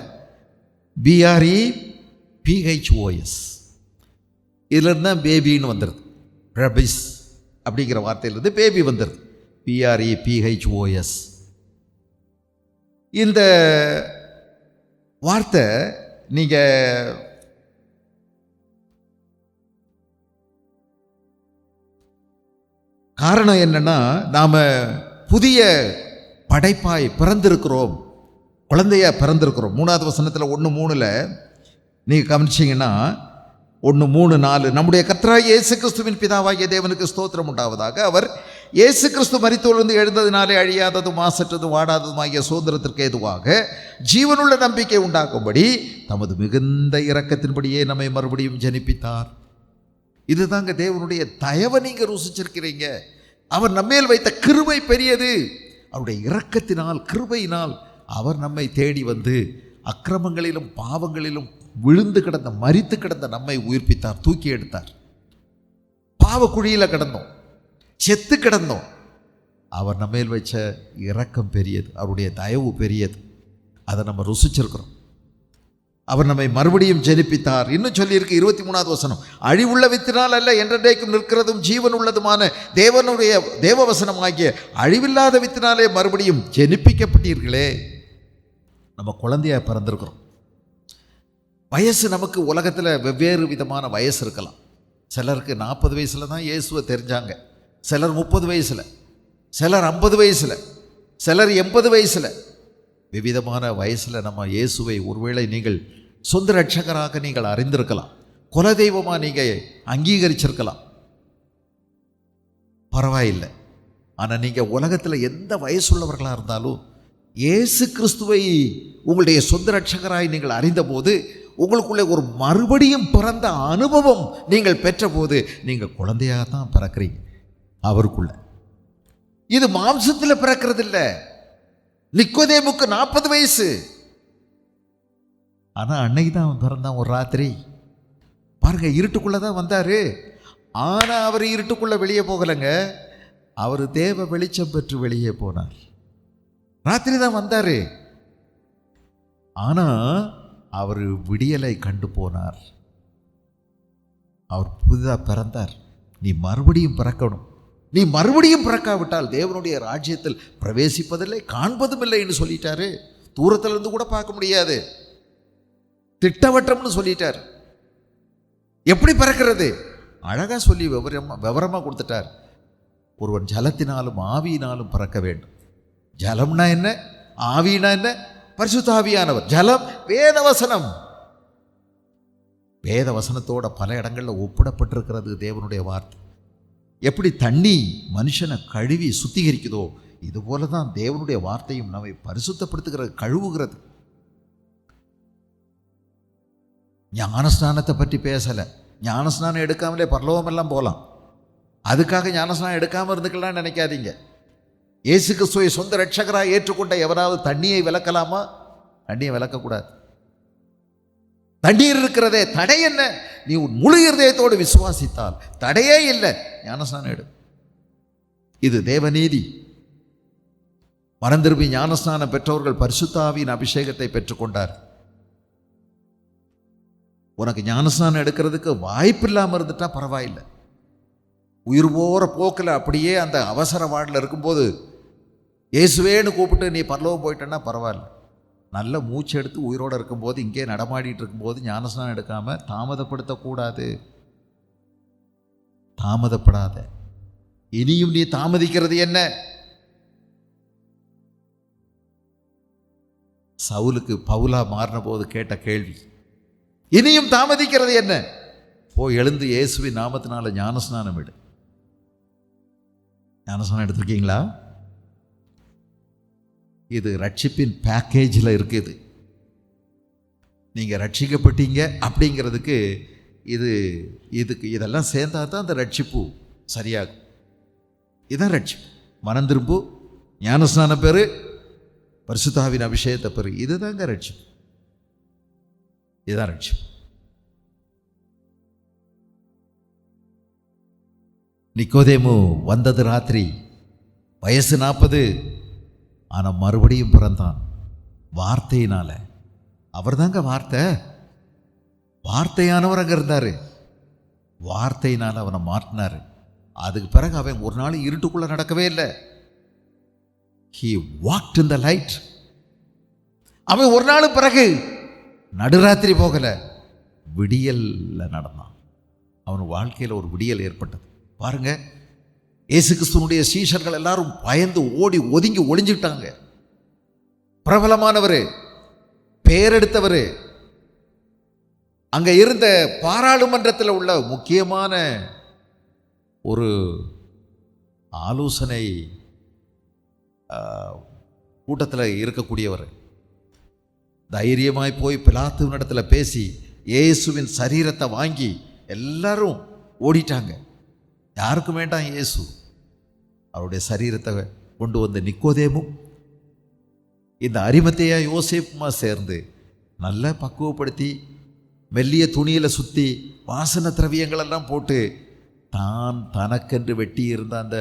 S1: BREPHOS, இதிலிருந்து தான் பேபின்னு வந்துடுது. பிரபிஸ் அப்படிங்கிற வார்த்தையிலிருந்து பேபி வந்துடுது, BREPHOS. இந்த வார்த்தை நீங்கள் காரணம் என்னன்னா, நாம் புதிய படைப்பாய் பிறந்திருக்கிறோம், குழந்தையாக பிறந்திருக்கிறோம். 3வது வசனத்தில் 1:3 நீங்கள் கவனிச்சிங்கன்னா, 1:3-4 நம்முடைய கர்த்தராகிய இயேசு கிறிஸ்துவின் பிதாவாகிய தேவனுக்கு ஸ்தோத்திரம் உண்டாவதாக. அவர் இயேசு கிறிஸ்து மரித்தோலிருந்து எழுந்ததினாலே அழியாததும் மாசற்றதும் வாடாததுமாகிய சுதந்திரத்திற்கு ஏதுவாக ஜீவனுள்ள நம்பிக்கை உண்டாக்கும்படி தமது மிகுந்த இரக்கத்தின்படியே நம்மை மறுபடியும் ஜனிப்பித்தார். இதுதாங்க தேவனுடைய தயவை நீங்கள் ருசிச்சிருக்கிறீங்க. அவர் நம்மேல் வைத்த கிருபை பெரியது. அவருடைய இரக்கத்தினால், கிருபையினால் அவர் நம்மை தேடி வந்து அக்கிரமங்களிலும் பாவங்களிலும் விழுந்து கிடந்த, மரித்து கிடந்த நம்மை உயிர்ப்பித்தார், தூக்கி எடுத்தார். பாவ குழியில் கிடந்தோம், செத்து கிடந்தோம். அவர் நம்மேல் வச்ச இரக்கம் பெரியது, அவருடைய தயவு பெரியது. அதை நம்ம ருசிச்சிருக்கிறோம். அவர் நம்மை மறுபடியும் ஜெனிப்பித்தார். இன்னும் சொல்லியிருக்கு 23வது வசனம், அழிவுள்ள வித்தினால் அல்ல, என்றைக்கும் நிற்கிறதும் ஜீவன் உள்ளதுமான தேவனுடைய தேவவசனமாகிய அழிவில்லாத வித்தினாலே மறுபடியும் ஜெனிப்பிக்கப்பட்டீர்களே. நம்ம குழந்தையாக பிறந்திருக்கிறோம். வயசு நமக்கு உலகத்தில் வெவ்வேறு விதமான வயசு இருக்கலாம். சிலருக்கு 40 வயசில் தான் இயேசுவை தெரிஞ்சாங்க, சிலர் 30 வயசில், சிலர் 50 வயசில், சிலர் 80 வயசில். விவிதமான வயசில் நம்ம இயேசுவை ஒருவேளை நீங்கள் சொந்த ரட்சகராக நீங்கள் அறிந்திருக்கலாம், குலதெய்வமாக நீங்கள் அங்கீகரிச்சிருக்கலாம், பரவாயில்லை. ஆனால் நீங்கள் உலகத்தில் எந்த வயசுள்ளவர்களாக இருந்தாலும் இயேசு கிறிஸ்துவை உங்களுடைய சொந்த ரட்சகராய் நீங்கள் அறிந்தபோது, உங்களுக்குள்ளே ஒரு மறுபடியும் பிறந்த அனுபவம் நீங்கள் பெற்றபோது நீங்கள் குழந்தையாக தான் பிறக்கிறீங்க அவருக்குள்ள. இது மாம்சத்தில் பிறக்கிறது இல்லை. நிக்கோதேமுக்கு 40 வயசு, ஆனால் அன்னைக்கு தான் அவன் பிறந்தான். ஒரு ராத்திரி பாருங்க, இருட்டுக்குள்ளே தான் வந்தார். ஆனால் அவர் இருட்டுக்குள்ளே வெளியே போகலைங்க, அவர் தேவ வெளிச்சம் பெற்று வெளியே போனார். ராத்திரி தான் வந்தார், ஆனால் அவர் விடியலை கண்டு போனார். அவர் புதிதாக பிறந்தார். நீ மறுபடியும் பிறக்கணும். நீ மறுபடியும் பிறக்காவிட்டால் தேவனுடைய ராஜ்யத்தில் பிரவேசிப்பதில்லை, காண்பதும் இல்லை என்று சொல்லிட்டாரு. தூரத்திலிருந்து கூட பார்க்க முடியாது, திட்டவட்டம்னு சொல்லிட்டார். எப்படி பிறக்கிறது அழகா சொல்லி விவரமாக கொடுத்துட்டார். ஒருவன் ஜலத்தினாலும் ஆவியினாலும் பிறக்க வேண்டும். ஜலம்னா என்ன, ஆவினா என்ன? பரிசுத்த ஆவியானவர். ஜலம் வேதவசனம். வேதவசனத்தோட பல இடங்களில் ஒப்பிடப்பட்டிருக்கிறது தேவனுடைய வார்த்தை. எப்படி தண்ணி மனுஷனை கழுவி சுத்திகரிக்குதோ, இதுபோல தான் தேவனுடைய வார்த்தையும் நம்மை பரிசுத்தப்படுத்துகிறது, கழுவுகிறது. ஞானஸ்நானத்தை பற்றி பேசலை. ஞானஸ்நானம் எடுக்காமலே பரலோகமெல்லாம் போகலாம். அதுக்காக ஞானஸ்நானம் எடுக்காமல் இருந்துக்கலாம்னு நினைக்காதீங்க. இயேசு கிறிஸ்துவை சொந்த ரட்சகராக ஏற்றுக்கொண்ட எவராவது தண்ணியை விலக்கலாமா? தண்ணியை விலக்கக்கூடாது. தண்ணீர் இருக்கிறதே, தடை என்ன? நீ முழு இருதயத்தோடு விசுவாசித்தால் தடையே இல்லை, ஞானஸ்நானம் எடு. இது தேவநீதி. மனந்திரும்பி ஞானஸ்நானம் பெற்றவர்கள் பரிசுத்த ஆவியின் அபிஷேகத்தை பெற்றுக்கொண்டார். உனக்கு ஞானஸ்நானம் எடுக்கிறதுக்கு வாய்ப்பு இல்லாமல் இருந்துட்டா பரவாயில்லை. உயிர் போகிற போக்கில் அப்படியே அந்த அவசர வார்டில் இருக்கும்போது இயேசுவேன்னு கூப்பிட்டு நீ பரலோகம் போயிட்டேன்னா பரவாயில்ல. நல்ல மூச்சு எடுத்து உயிரோடு இருக்கும்போது, இங்கே நடமாடிட்டு இருக்கும்போது ஞானஸ்நானம் எடுக்காமல்,, தாமதப்படுத்தக்கூடாது, தாமதப்படாத. இனியும் நீ தாமதிக்கிறது என்ன? சவுலுக்கு பவுலா மாறின போது கேட்ட கேள்வி, இனியும் தாமதிக்கிறது என்ன? போய் எழுந்து இயேசுவின் நாமத்தினால ஞானஸ்நானம் எடு. ஞானஸ்நானம் எடுத்திருக்கீங்களா? இது ரட்சிப்பின் பேக்கேஜில் இருக்குது. நீங்கள் ரட்சிக்கப்பட்டீங்க அப்படிங்கிறதுக்கு இதெல்லாம் சேர்ந்தா தான் அந்த ரட்சிப்பு சரியாகும். இதுதான் ரட்சிப்பு. மனம் திரும்பு, ஞானஸ்நானம் பெறு, பரிசுத்தாவின் அபிஷேகத்தை பெறு. இதுதாங்க ரட்சிப்பு. இதுதான் ரட்சிப்பு. நிக்கோதேமு வந்தது ராத்திரி, வயசு 40, ஆனால் மறுபடியும் பிறந்தான் வார்த்தையினால. அவர் தாங்க வார்த்தை. வார்த்தையானவர் அங்கே இருந்தார். வார்த்தையினால் அவனை மாற்றினார். அதுக்கு பிறகு அவன் ஒரு நாள் இருட்டுக்குள்ளே நடக்கவே இல்லை. He walked in the light. அவன் ஒரு நாள் பிறகு நடுராத்திரி போகலை, விடியல்ல நடந்தான். அவன் வாழ்க்கையில் ஒரு விடியல் ஏற்பட்டது. பாருங்க, இயேசு கிறிஸ்துவனுடைய சீஷர்கள் எல்லாரும் பயந்து ஓடி ஒதுங்கி ஒளிஞ்சுக்கிட்டாங்க. பிரபலமானவர், பேரெடுத்தவர், அங்கே இருந்த பாராளுமன்றத்தில் உள்ள முக்கியமான ஒரு ஆலோசனை கூட்டத்தில் இருக்கக்கூடியவர். தைரியமாய் போய் பிலாத்துவினிடத்தில் பேசி இயேசுவின் சரீரத்தை வாங்கி எல்லாரும் ஓடிட்டாங்க. யாருக்கும் வேண்டாம் இயேசு. அவருடைய சரீரத்தை கொண்டு வந்த நிக்கோதேமும் இந்த அரிமத்தேயா யோசேப்புமா சேர்ந்து நல்லா பக்குவப்படுத்தி மெல்லிய துணியில் சுற்றி வாசன திரவியங்களெல்லாம் போட்டு தான் தனக்கென்று வெட்டி இருந்த அந்த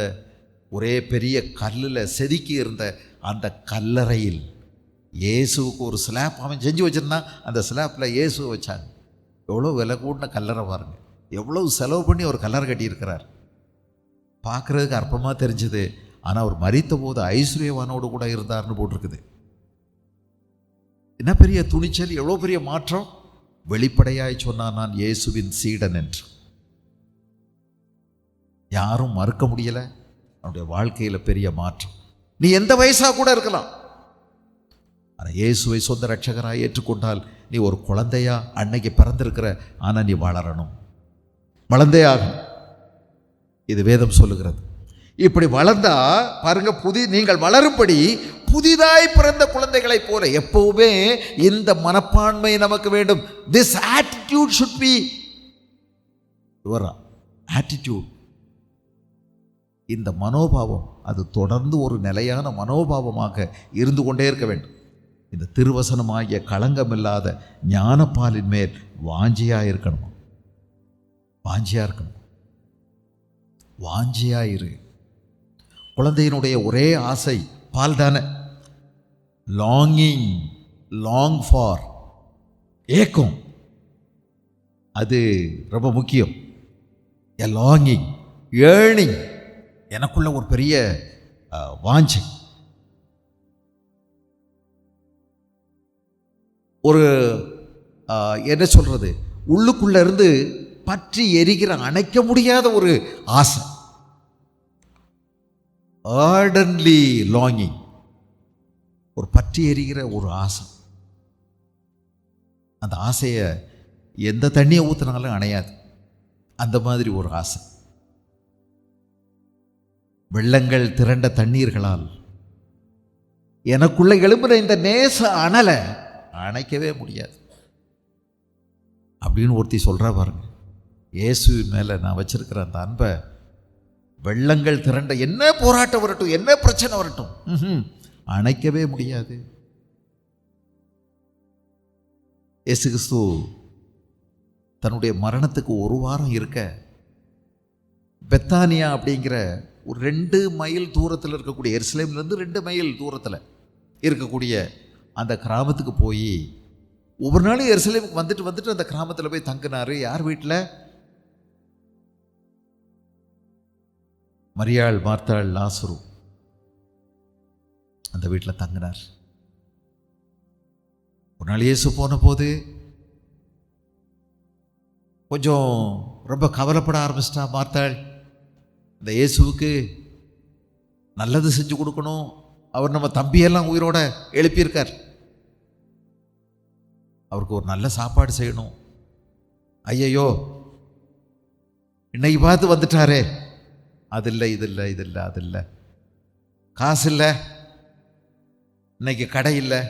S1: ஒரே பெரிய கல்லில் செதுக்கி இருந்த அந்த கல்லறையில் இயேசுவுக்கு ஒரு ஸ்லாப் அவன் செஞ்சு வச்சுருந்தான். அந்த ஸ்லாப்பில் இயேசுவை வச்சாங்க. எவ்வளோ விலை கூடின கல்லறை பாருங்க. எவ்வளவு செலவு பண்ணி ஒரு கல்லறை கட்டியிருக்கிறார். பார்க்குறதுக்கு அற்பமாக தெரிஞ்சுது, ஆனால் அவர் மரித்த போது ஐஸ்வர்யவானோடு கூட இருந்தார்னு போட்டிருக்குது. என்ன பெரிய துணிச்சல், எவ்வளோ பெரிய மாற்றம். வெளிப்படையாய் சொன்னான், நான் இயேசுவின் சீடன் என்று. யாரும் மறுக்க முடியலை. அவனுடைய வாழ்க்கையில் பெரிய மாற்றம். நீ எந்த வயசாக கூட இருக்கலாம், ஆனால் இயேசுவை சொந்த ரட்சகராக ஏற்றுக்கொண்டால் நீ ஒரு குழந்தையா அன்னைக்கு பிறந்திருக்கிற, ஆனால் நீ வளரணும், வளர்ந்தேயாகும். இது வேதம் சொல்லுகிறது. இப்படி வளர்ந்தா பாருங்க, நீங்கள் வளரும்படி புதிதாய் பிறந்த குழந்தைகளைப் போல எப்பவுமே இந்த மனப்பான்மை நமக்கு வேண்டும். This attitude should be your attitude. இந்த மனோபாவம் அது தொடர்ந்து ஒரு நிலையான மனோபாவமாக இருந்து கொண்டே இருக்க வேண்டும். இந்த திருவசனமாகிய களங்கமில்லாத ஞானப்பாலின் மேல் வாஞ்சியாக இருக்கணும். வாஞ்சியாக இருக்கணும். வாஞ்சியாயிரு. குழந்தையினுடைய ஒரே ஆசை பால் தானே. லாங்கிங், லாங் ஃபார், ஏக்கம், அது ரொம்ப முக்கியம். எ லாங்கிங், ஏர்னிங், எனக்குள்ள ஒரு பெரிய வாஞ்சை. ஒரு என்ன சொல்றது, உள்ளுக்குள்ள இருந்து பற்றி எரிகிற அணைக்க முடியாத ஒரு ஆசை. ஆர்டன்லி லாங்கிங், ஒரு பற்றி எரிகிற ஒரு ஆசை. அந்த ஆசையை எந்த தண்ணியை ஊற்றினாலும் அணையாது. அந்த மாதிரி ஒரு ஆசை. வெள்ளங்கள் திரண்ட தண்ணீர்களால் எனக்குள்ள எழும்புற இந்த நேச அனலை அணைக்கவே முடியாது அப்படின்னு ஒருத்தி சொல்கிறா பாருங்க. இயேசுவின் மேலே நான் வச்சிருக்கிற அந்த அன்பை வெள்ளங்கள் திரண்ட என்ன போராட்டம் வரட்டும், என்ன பிரச்சனை வரட்டும், அணைக்கவே முடியாது. இயேசு கிறிஸ்து தன்னுடைய மரணத்துக்கு ஒரு வாரம் இருக்க பெத்தானியா அப்படிங்கிற ஒரு 2 மைல் தூரத்தில் இருக்கக்கூடிய, எருசலேம்லேருந்து 2 மைல் தூரத்தில் இருக்கக்கூடிய அந்த கிராமத்துக்கு போய் ஒவ்வொரு நாளும் எருசலேமுக்கு வந்துட்டு அந்த கிராமத்தில் போய் தங்கினார். யார் வீட்டில்? மரியாள், மார்த்தாள், லாசரு அந்த வீட்டில் தங்கினார். ஒரு நாள் இயேசு போன போது கொஞ்சம் ரொம்ப கவலைப்பட ஆரம்பிச்சிட்டா மார்த்தாள். இந்த இயேசுவுக்கு நல்லது செஞ்சு கொடுக்கணும். அவர் நம்ம தம்பியெல்லாம் உயிரோட எழுப்பியிருக்கார். அவருக்கு ஒரு நல்ல சாப்பாடு செய்யணும். ஐயையோ, இன்னைக்கு பார்த்து வந்துட்டாரே, அது இல்லை, இது இல்லை, இது இல்லை, அது இல்லை, காசு இல்லை, இன்னைக்கு கடை இல்லை,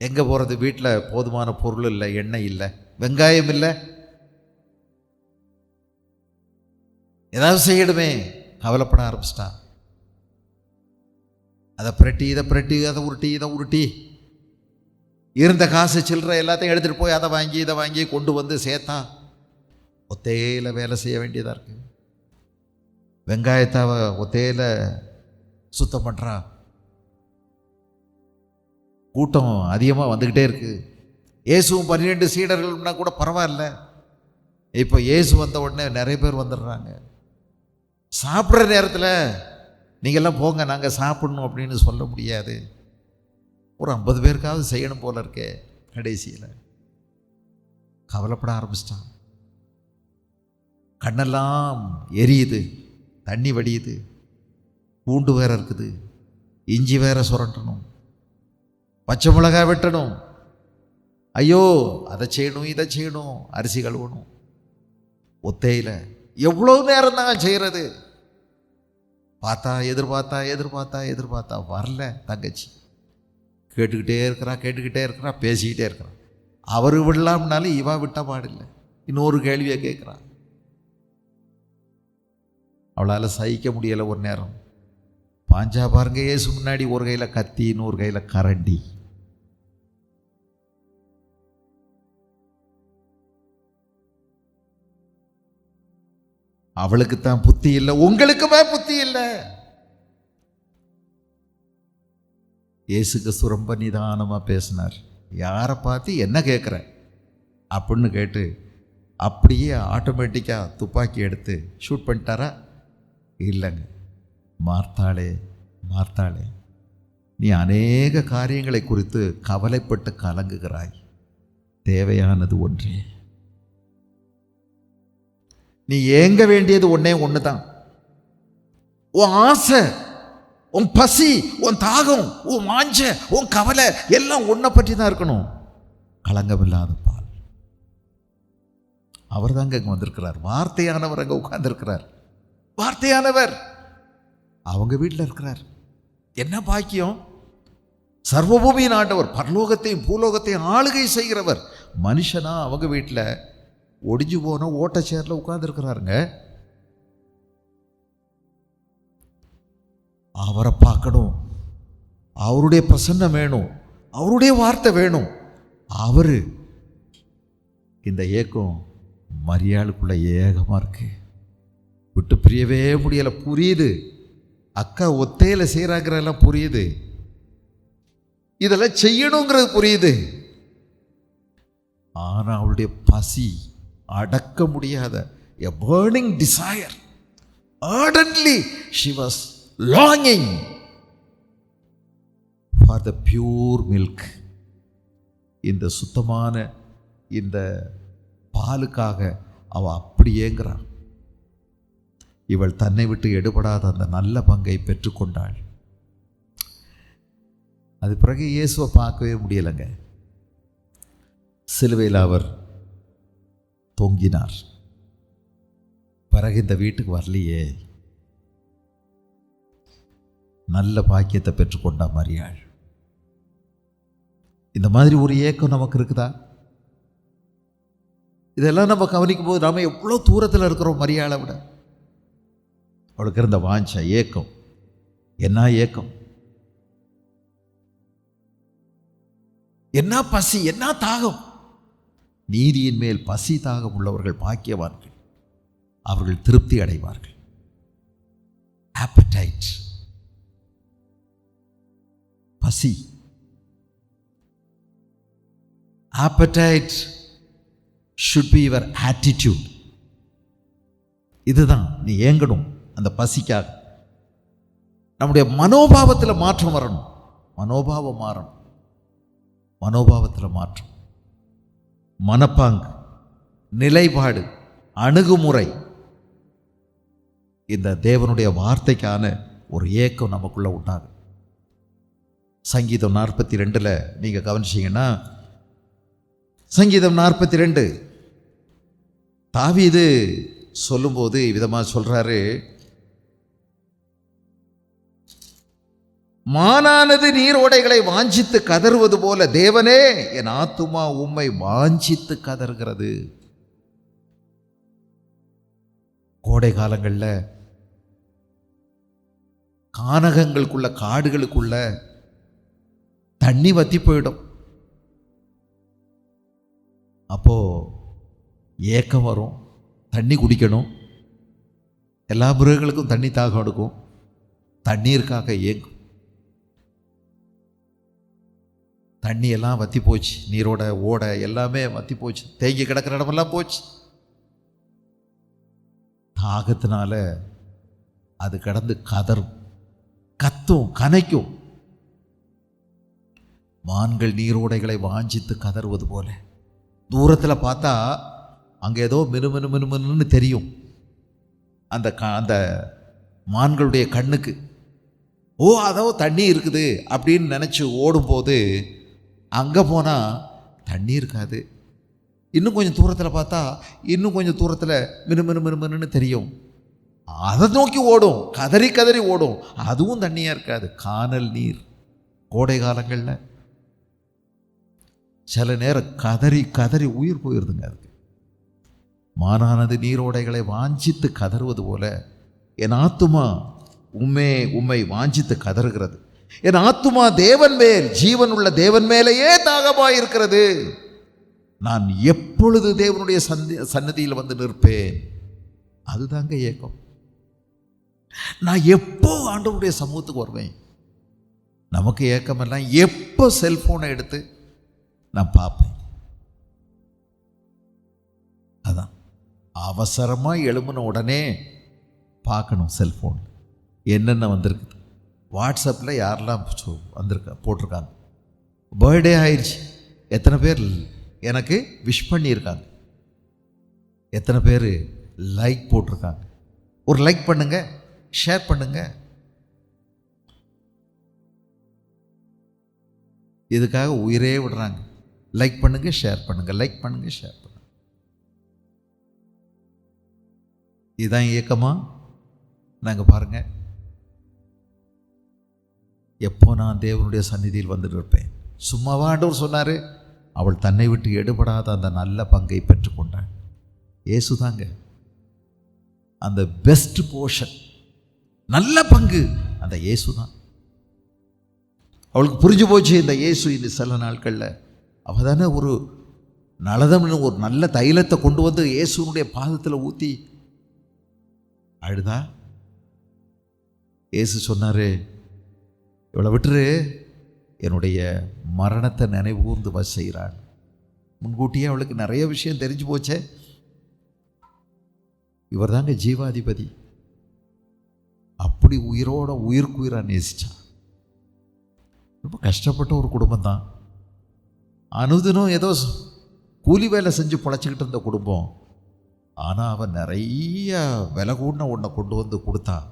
S1: எங்கே போகிறது, வீட்டில் போதுமான பொருள் இல்லை, எண்ணெய் இல்லை, வெங்காயம் இல்லை, ஏதாவது செய்யணுமே, கவலைப்பட ஆரம்பிச்சிட்டான். அதை புரட்டி இதை புரட்டி, அதை உருட்டி இதை உருட்டி, இருந்த காசு சில்லற எல்லாத்தையும் எடுத்துகிட்டு போய் அதை வாங்கி இதை வாங்கி கொண்டு வந்து சேர்த்தான். ஒத்தையில் வேலை செய்ய வேண்டியதாக இருக்கு. வெங்காயத்தை ஒத்தையில் சுத்தம் பண்ணுறான். கூட்டம் அதிகமாக வந்துக்கிட்டே இருக்கு. இயேசுவும் 12 சீடர்கள்னா கூட பரவாயில்ல. இப்போ இயேசு வந்த உடனே நிறைய பேர் வந்துடுறாங்க. சாப்பிட்ற நேரத்தில் நீங்கள்லாம் போங்க, நாங்கள் சாப்பிடணும் அப்படின்னு சொல்ல முடியாது. ஒரு 50 பேருக்காவது செய்யணும் போல இருக்கே. கடைசியில் கவலைப்பட ஆரம்பிச்சிட்டான். கண்ணெல்லாம் எரியுது, தண்ணி வடியுது, பூண்டு வேற இருக்குது, இஞ்சி வேற சுரண்டணும், பச்சை மிளகாய் வெட்டணும், ஐயோ அதை செய்யணும் இதை செய்யணும், அரிசி கழுவணும். ஒத்தையில் எவ்வளோ நேரம் தான் செய்கிறது. பார்த்தா எதிர்பார்த்தா வரல. தங்கச்சி கேட்டுக்கிட்டே இருக்கிறா, பேசிக்கிட்டே இருக்கிறான். அவர் விடலாம்னாலும் இவா விட்ட பாடில்லை. இன்னொரு கேள்வியை கேட்குறான். அவளால் சகிக்க முடியலை. ஒரு நேரம் பாஞ்சா பாருங்க, இயேசு முன்னாடி ஒரு கையில் கத்தி, இன்னொரு கையில் கரண்டி. அவளுக்குத்தான் புத்தி இல்லை, உங்களுக்குமே புத்தி இல்லை. இயேசுக்கு ரொம்ப நிதானமாக பேசினார். யாரை பார்த்து என்ன கேட்குற அப்படின்னு கேட்டு அப்படியே ஆட்டோமேட்டிக்காக துப்பாக்கி எடுத்து ஷூட் பண்ணிட்டாரா? இல்லைங்க. மார்த்தாளே, நீ அநேக காரியங்களை குறித்து கவலைப்பட்டு கலங்குகிறாய், தேவையானது ஒன்றே. நீ ஏங்க வேண்டியது ஒன்று தான். உன் ஆசை, உன் பசி, உன் தாகம், உன் வாஞ்ச, உன் கவலை எல்லாம் ஒன்றை பற்றி தான் இருக்கணும். களங்கமில்லாத பால். அவர் தாங்க அங்கே வந்திருக்கிறார். வார்த்தையானவர் அங்கே உட்கார்ந்துருக்கிறார். வார்த்தையானவர் அவங்க வீட்டில் இருக்கிறார். என்ன பாக்கியம்! சர்வபூமியின் ஆண்டவர், பரலோகத்தையும் பூலோகத்தையும் ஆளுகை செய்கிறவர் மனுஷனா அவங்க வீட்டில் ஒடிஞ்சு போன ஓட்ட சேரில் உட்கார்ந்துருக்கிறாருங்க. அவரை பார்க்கணும், அவருடைய பிரசன்னம் வேணும், அவருடைய வார்த்தை வேணும். அவரு இந்த ஏக்கம் மரியாளுக்குள்ள ஏகமாக இருக்கு. விட்டு பிரியவே முடியலை. புரியுது, அக்கா ஒத்தையில் செய்கிறாங்கிறதெல்லாம் புரியுது, இதெல்லாம் செய்யணுங்கிறது புரியுது. ஆனால் அவளுடைய பசி அடக்க முடியாத a burning desire, ardently she was longing for the pure milk. இந்த சுத்தமான இந்த பாலுக்காக அவ அப்படி ஏங்குறாள். இவள் தன்னை விட்டு எடுபடாத அந்த நல்ல பங்கை பெற்றுக்கொண்டாள். அது பிறகு இயேசுவை பார்க்கவே முடியலைங்க. சிலுவையில் அவர் தொங்கினார். பிறகு இந்த வீட்டுக்கு வரலையே. நல்ல பாக்கியத்தை பெற்றுக்கொண்டா மரியாள். இந்த மாதிரி ஒரு ஏக்கம் நமக்கு இருக்குதா? இதெல்லாம் நம்ம கவனிக்கும் போது நாம எவ்வளோ தூரத்தில் இருக்கிறோம் மரியாளை விட. அவளுக்கு இருந்த வாஞ்ச ஏக்கம், என்ன ஏக்கம், என்ன பசி, என்ன தாகம். நீதியின் மேல் பசி தாகம் உள்ளவர்கள் பாக்கியவான்கள், அவர்கள் திருப்தி அடைவார்கள். appetite, பசி. appetite should be your attitude. இதுதான் நீ ஏங்கணும் அந்த பசிக்காக. நம்முடைய மனோபாவத்தில் மாற்றம் வரணும். மனோபாவம் மாறணும். மனோபாவத்தில் மாற்றம், மனப்பாங்கு, நிலைப்பாடு, அணுகுமுறை. இந்த தேவனுடைய வார்த்தைக்கான ஒரு ஏக்கம் நமக்குள்ள உண்டாகும். சங்கீதம் 42 நீங்கள் கவனிச்சிங்கன்னா, சங்கீதம் 42 தாவீது சொல்லும்போது விதமாக சொல்றாரு, மானானது நீரோடைகளை வாஞ்சித்து கதறுவது போல தேவனே என் ஆத்துமா உம்மை வாஞ்சித்து கதறுகிறது. கோடை காலங்களில் கானகங்களுக்குள்ள காடுகளுக்குள்ள தண்ணி வத்தி போயிடும். அப்போ ஏக்கம் வரும், தண்ணி குடிக்கணும். எல்லா மிருகங்களுக்கும் தண்ணி தாகம் எடுக்கும், தண்ணீருக்காக ஏங்கும். தண்ணி எல்லாம் வத்தி போச்சு, நீரோட ஓட எல்லாமே வத்தி போச்சு, தேங்கி கிடக்கிற இடமெல்லாம் போச்சு. தாகத்தினால அது கடந்து கதறும், கத்தும், கனைக்கும். மான்கள் நீரோடைகளை வாஞ்சித்து கதறுவது போல. தூரத்தில் பார்த்தா அங்கே ஏதோ மினுமினு மினுமினுன்னு தெரியும் அந்த மான்களுடைய கண்ணுக்கு. ஓ, அதோ தண்ணி இருக்குது அப்படின்னு நினச்சி ஓடும்போது அங்கே போனால் தண்ணி இருக்காது. இன்னும் கொஞ்சம் தூரத்தில் பார்த்தா இன்னும் கொஞ்சம் தூரத்தில் மினுமினு மினுமினுன்னு தெரியும். அதை நோக்கி ஓடும், கதறி கதறி ஓடும். அதுவும் தண்ணியாக இருக்காது, கானல் நீர். கோடை காலங்களில் சில நேரம் கதறி கதறி உயிர் போயிடுதுங்க. அதுக்கு மானானது நீரோடைகளை வாஞ்சித்து கதறுவது போல என் ஆத்துமா உம்மை வாஞ்சித்து கதறுகிறது. என் ஆத்துமா தேவன் மேல், ஜீவன் உள்ள தேவன் மேலேயே தாகமாயிருக்கிறது. நான் எப்பொழுது தேவனுடைய சன்னதியில் வந்து நிற்பேன்? அதுதாங்க ஏக்கம். நான் எப்போ ஆண்டவருடைய சமூகத்துக்கு வருவேன்? நமக்கு ஏக்கமெல்லாம் எப்போ செல்போனை எடுத்து நான் பார்ப்பேன். அதான் அவசரமாக எழும்பின உடனே பார்க்கணும் செல்ஃபோன் என்னென்ன வந்திருக்கு. வாட்ஸ்அப்பில் யாரெல்லாம் போட்டிருக்காங்க. பர்த்டே ஆயிடுச்சு, எத்தனை பேர் எனக்கு விஷ் பண்ணியிருக்காங்க, எத்தனை பேர் லைக் போட்டிருக்காங்க. ஒரு லைக் பண்ணுங்க, ஷேர் பண்ணுங்க. இதுக்காக உயிரே விடுறாங்க. லைக் பண்ணுங்க, ஷேர் பண்ணுங்க, லைக் பண்ணுங்க, ஷேர் பண்ணுங்க. இதுதான் இயக்கமா? நாங்கள் பாருங்க, எப்போ நான் தேவனுடைய சந்நிதியில் வந்துட்டு இருப்பேன். சும்மாவா ஆண்டவர் சொன்னார்? அவள் தன்னை விட்டு எடுபடாத அந்த நல்ல பங்கை பெற்றுக்கொண்டாள். இயேசு தாங்க அந்த பெஸ்ட் போர்ஷன், நல்ல பங்கு அந்த இயேசு தான். அவளுக்கு புரிஞ்சு போச்சு இந்த இயேசு. இந்த சில நாட்களில் அவள் தானே ஒரு நலதம்னு ஒரு நல்ல தைலத்தை கொண்டு வந்து இயேசுனுடைய பாதத்தில் ஊற்றி அழுதா. இயேசு சொன்னார், இவளை விட்டுரு, என்னுடைய மரணத்தை நினைவூர்ந்து செய்கிறாள். முன்கூட்டியே அவளுக்கு நிறைய விஷயம் தெரிஞ்சு போச்சே. இவர் தாங்க ஜீவாதிபதி. அப்படி உயிரோட உயிர்க்குயிராக நேசிச்சான். ரொம்ப கஷ்டப்பட்ட ஒரு குடும்பம் தான். அனுதினம் ஏதோ கூலி வேலை செஞ்சு பொழைச்சிக்கிட்டு இருந்த குடும்பம். ஆனால் அவன் நிறைய விலை கூடின ஒன்றை கொண்டு வந்து கொடுத்தான்.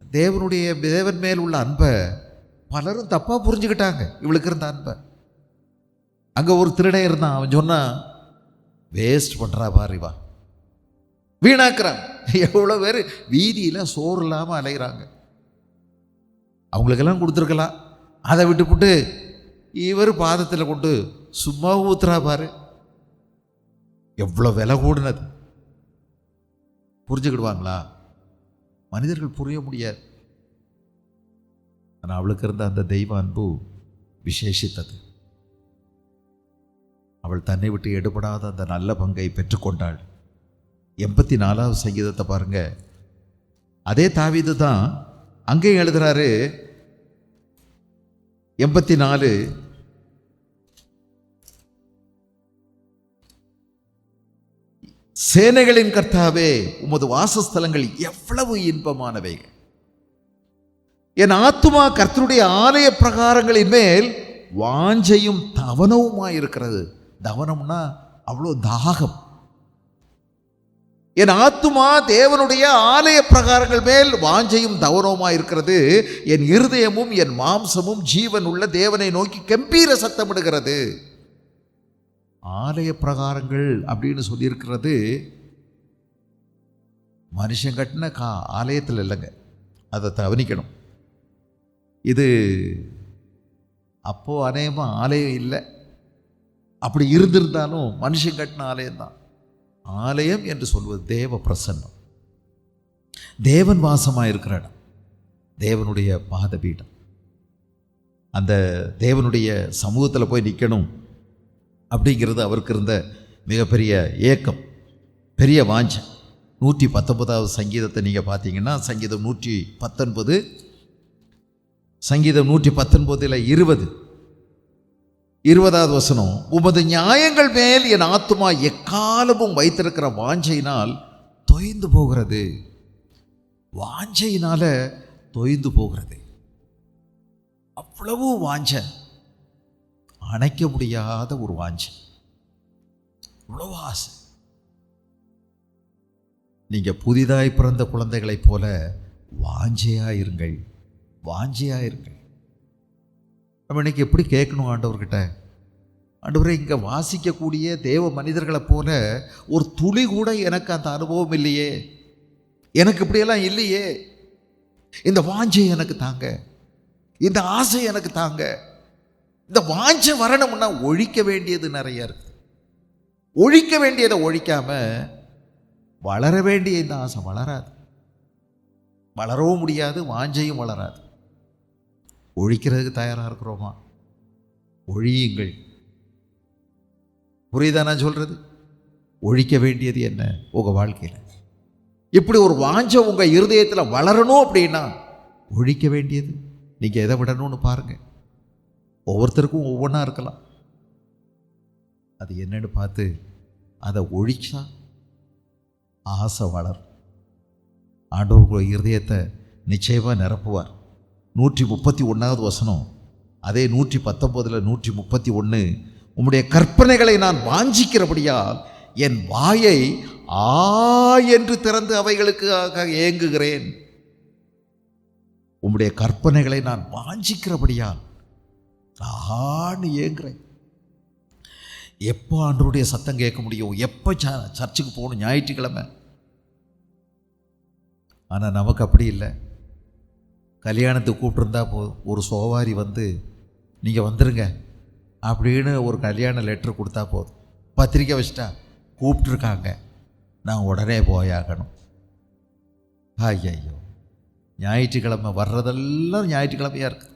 S1: தேவன் மேல் உள்ள அன்பை பலரும் தப்பாக புரிஞ்சுக்கிட்டாங்க. இவளுக்கு இருந்த அன்பை. அங்கே ஒரு திருடன் இருந்தான். அவன் சொன்னான், வேஸ்ட் பண்ணுறா பாரிவா, வீணாக்குறான். எவ்வளோ பேர் வீதியில் சோறு இல்லாமல் அலைகிறாங்க. அவங்களுக்கெல்லாம் கொடுத்துருக்கலாம். அதை விட்டுப்புட்டு இவர் பாதத்தில் கொண்டு சும்மா ஊத்துறா பாரு. எவ்வளோ விலை கூடினது. புரிஞ்சுக்கிடுவாங்களா? மனிதர்கள் புரிய முடியாது. ஆனால் அவளுக்கு இருந்த அந்த தெய்வ அன்பு விசேஷித்தது. அவள் தன்னை விட்டு எடுபடாத அந்த நல்ல பங்கை பெற்றுக்கொண்டாள். 84வது சங்கீதத்தை பாருங்க. அதே தாவீது தான் அங்கே எழுதுறாரு. 84 சேனைகளின் கர்த்தாவே, உமது வாசஸ்தலங்கள் எவ்வளவு இன்பமானவைகள். என் ஆத்துமா கர்த்தருடைய ஆலய பிரகாரங்களின் மேல் வாஞ்சையும் தவனவுமாயிருக்கிறது. தவனம்னா அவ்வளோ தாகம். என் ஆத்துமா தேவனுடைய ஆலய பிரகாரங்கள் மேல் வாஞ்சையும் தவனவுமாய் இருக்கிறது. என் இருதயமும் என் மாம்சமும் ஜீவன் உள்ள தேவனை நோக்கி கம்பீர சத்தமிடுகிறது. ஆலய பிரகாரங்கள் அப்படின்னு சொல்லியிருக்கிறது மனுஷன் கட்டின ஆலயத்தில் இல்லைங்க, அதை கவனிக்கணும். இது அப்போது அநேகமாக ஆலயம் இல்லை, அப்படி இருந்திருந்தாலும் மனுஷன் கட்டின ஆலயம்தான். ஆலயம் என்று சொல்வது தேவ பிரசன்னம், தேவன் வாசமாக இருக்கிற இடம், தேவனுடைய பாதபீடம். அந்த தேவனுடைய சமூகத்தில் போய் நிற்கணும் அப்படிங்கிறது அவருக்கு இருந்த மிகப்பெரிய ஏக்கம், பெரிய வாஞ்சம். 119வது சங்கீதத்தை நீங்கள் பார்த்தீங்கன்னா, சங்கீதம் 119, சங்கீதம் 119 20வது வசனம், உமது நியாயங்கள் மேல் என் ஆத்துமா எக்காலமும் வைத்திருக்கிற வாஞ்சையினால் தொய்ந்து போகிறது. வாஞ்சையினால தொய்ந்து போகிறது. அவ்வளவு வாஞ்ச, அணைக்க முடியாத ஒரு வாஞ்சை, அவ்வளவு ஆசை. நீங்கள் புதிதாய் பிறந்த குழந்தைகளைப் போல வாஞ்சையாக இருங்கள், வாஞ்சையாக இருங்கள். நம்ம இன்றைக்கி எப்படி கேட்கணும் ஆண்டவர்கிட்ட? ஆண்டவரே, இங்கே வாசிக்கக்கூடிய தேவ மனிதர்களைப் போல ஒரு துளி கூட எனக்கு அந்த அனுபவம் இல்லையே, எனக்கு இப்படியெல்லாம் இல்லையே. இந்த வாஞ்சை எனக்கு தாங்க, இந்த ஆசை எனக்கு தாங்க. இந்த வாஞ்சை வரணும்னா ஒழிக்க வேண்டியது நிறைய இருக்கு. ஒழிக்க வேண்டியதை ஒழிக்காம வளர வேண்டிய இந்த ஆசை வளராது, வளரவும் முடியாது, வாஞ்சையும் வளராது. ஒழிக்கிறதுக்கு தயாராக இருக்கிறோமா? ஒழியுங்கள். புரியுதா நான் சொல்கிறது? ஒழிக்க வேண்டியது என்ன உங்கள் வாழ்க்கையில்? இப்படி ஒரு வாஞ்சை உங்கள் இருதயத்தில் வளரணும் அப்படின்னா ஒழிக்க வேண்டியது நீங்கள் எதை விடணும்னு பாருங்கள். ஒவ்வொருத்தருக்கும் ஒவ்வொன்றா இருக்கலாம். அது என்னன்னு பார்த்து அதை ஒழிச்சா ஆசை வளரும். ஆண்டவர் இருதயத்தை நிச்சயமாக நிரப்புவார். 131வது வசனம், அதே 119 131, உம்முடைய கற்பனைகளை நான் வாஞ்சிக்கிறபடியால் என் வாயை ஆ என்று திறந்து அவைகளுக்காக ஏங்குகிறேன். உம்முடைய கற்பனைகளை நான் வாஞ்சிக்கிறபடியால் ஆன்னு ஏங்குறேன். எப்போ ஆண்டவருடைய சத்தம் கேட்க முடியும்? எப்போ சர்ச்சுக்கு போகணும்? ஞாயிற்றுக்கிழமை. ஆனால் நமக்கு அப்படி இல்லை. கல்யாணத்துக்கு கூப்பிட்டுருந்தா போதும், ஒரு சோவாரி வந்து நீங்கள் வந்துடுங்க அப்படின்னு ஒரு கல்யாண லெட்டர் கொடுத்தா போதும், பத்திரிக்கை வச்சுட்டா கூப்பிட்டுருக்காங்க, நான் உடனே போயாகணும். ஐயோ, ஞாயிற்றுக்கிழமை வர்றதெல்லாம் ஞாயிற்றுக்கிழமையாக இருக்குது.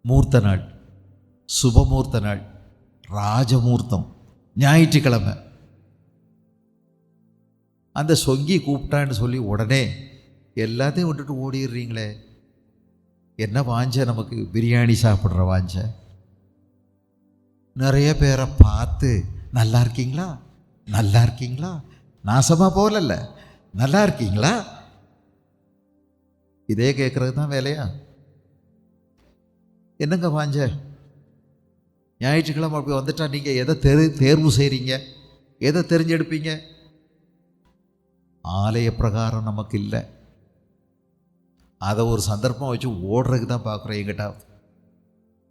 S1: மூர்த்த நாள், சுபமூர்த்த நாள், ராஜமூர்த்தம், ஞாயிற்றுக்கிழமை. அந்த சொங்கி கூப்பிட்டான்னு சொல்லி உடனே எல்லாத்தையும் விட்டுட்டு ஓடிடுறீங்களே. என்ன வாஞ்ச நமக்கு? பிரியாணி சாப்பிட்ற வாஞ்ச. நிறைய பேரை பார்த்து நல்லா இருக்கீங்களா, நல்லா இருக்கீங்களா, நாசமாக போகல, நல்லா இருக்கீங்களா, இதே கேட்குறது தான் வேலையா? என்னங்க வாஞ்ச? ஞாயிற்றுக்கிழமை அப்படி வந்துட்டா நீங்கள் எதை தேர்வு செய்கிறீங்க? எதை தெரிஞ்செடுப்பீங்க? ஆலய பிரகாரம் நமக்கு இல்லை. அதை ஒரு சந்தர்ப்பம் வச்சு ஓடுறதுக்கு தான் பார்க்குறோம். எங்கிட்ட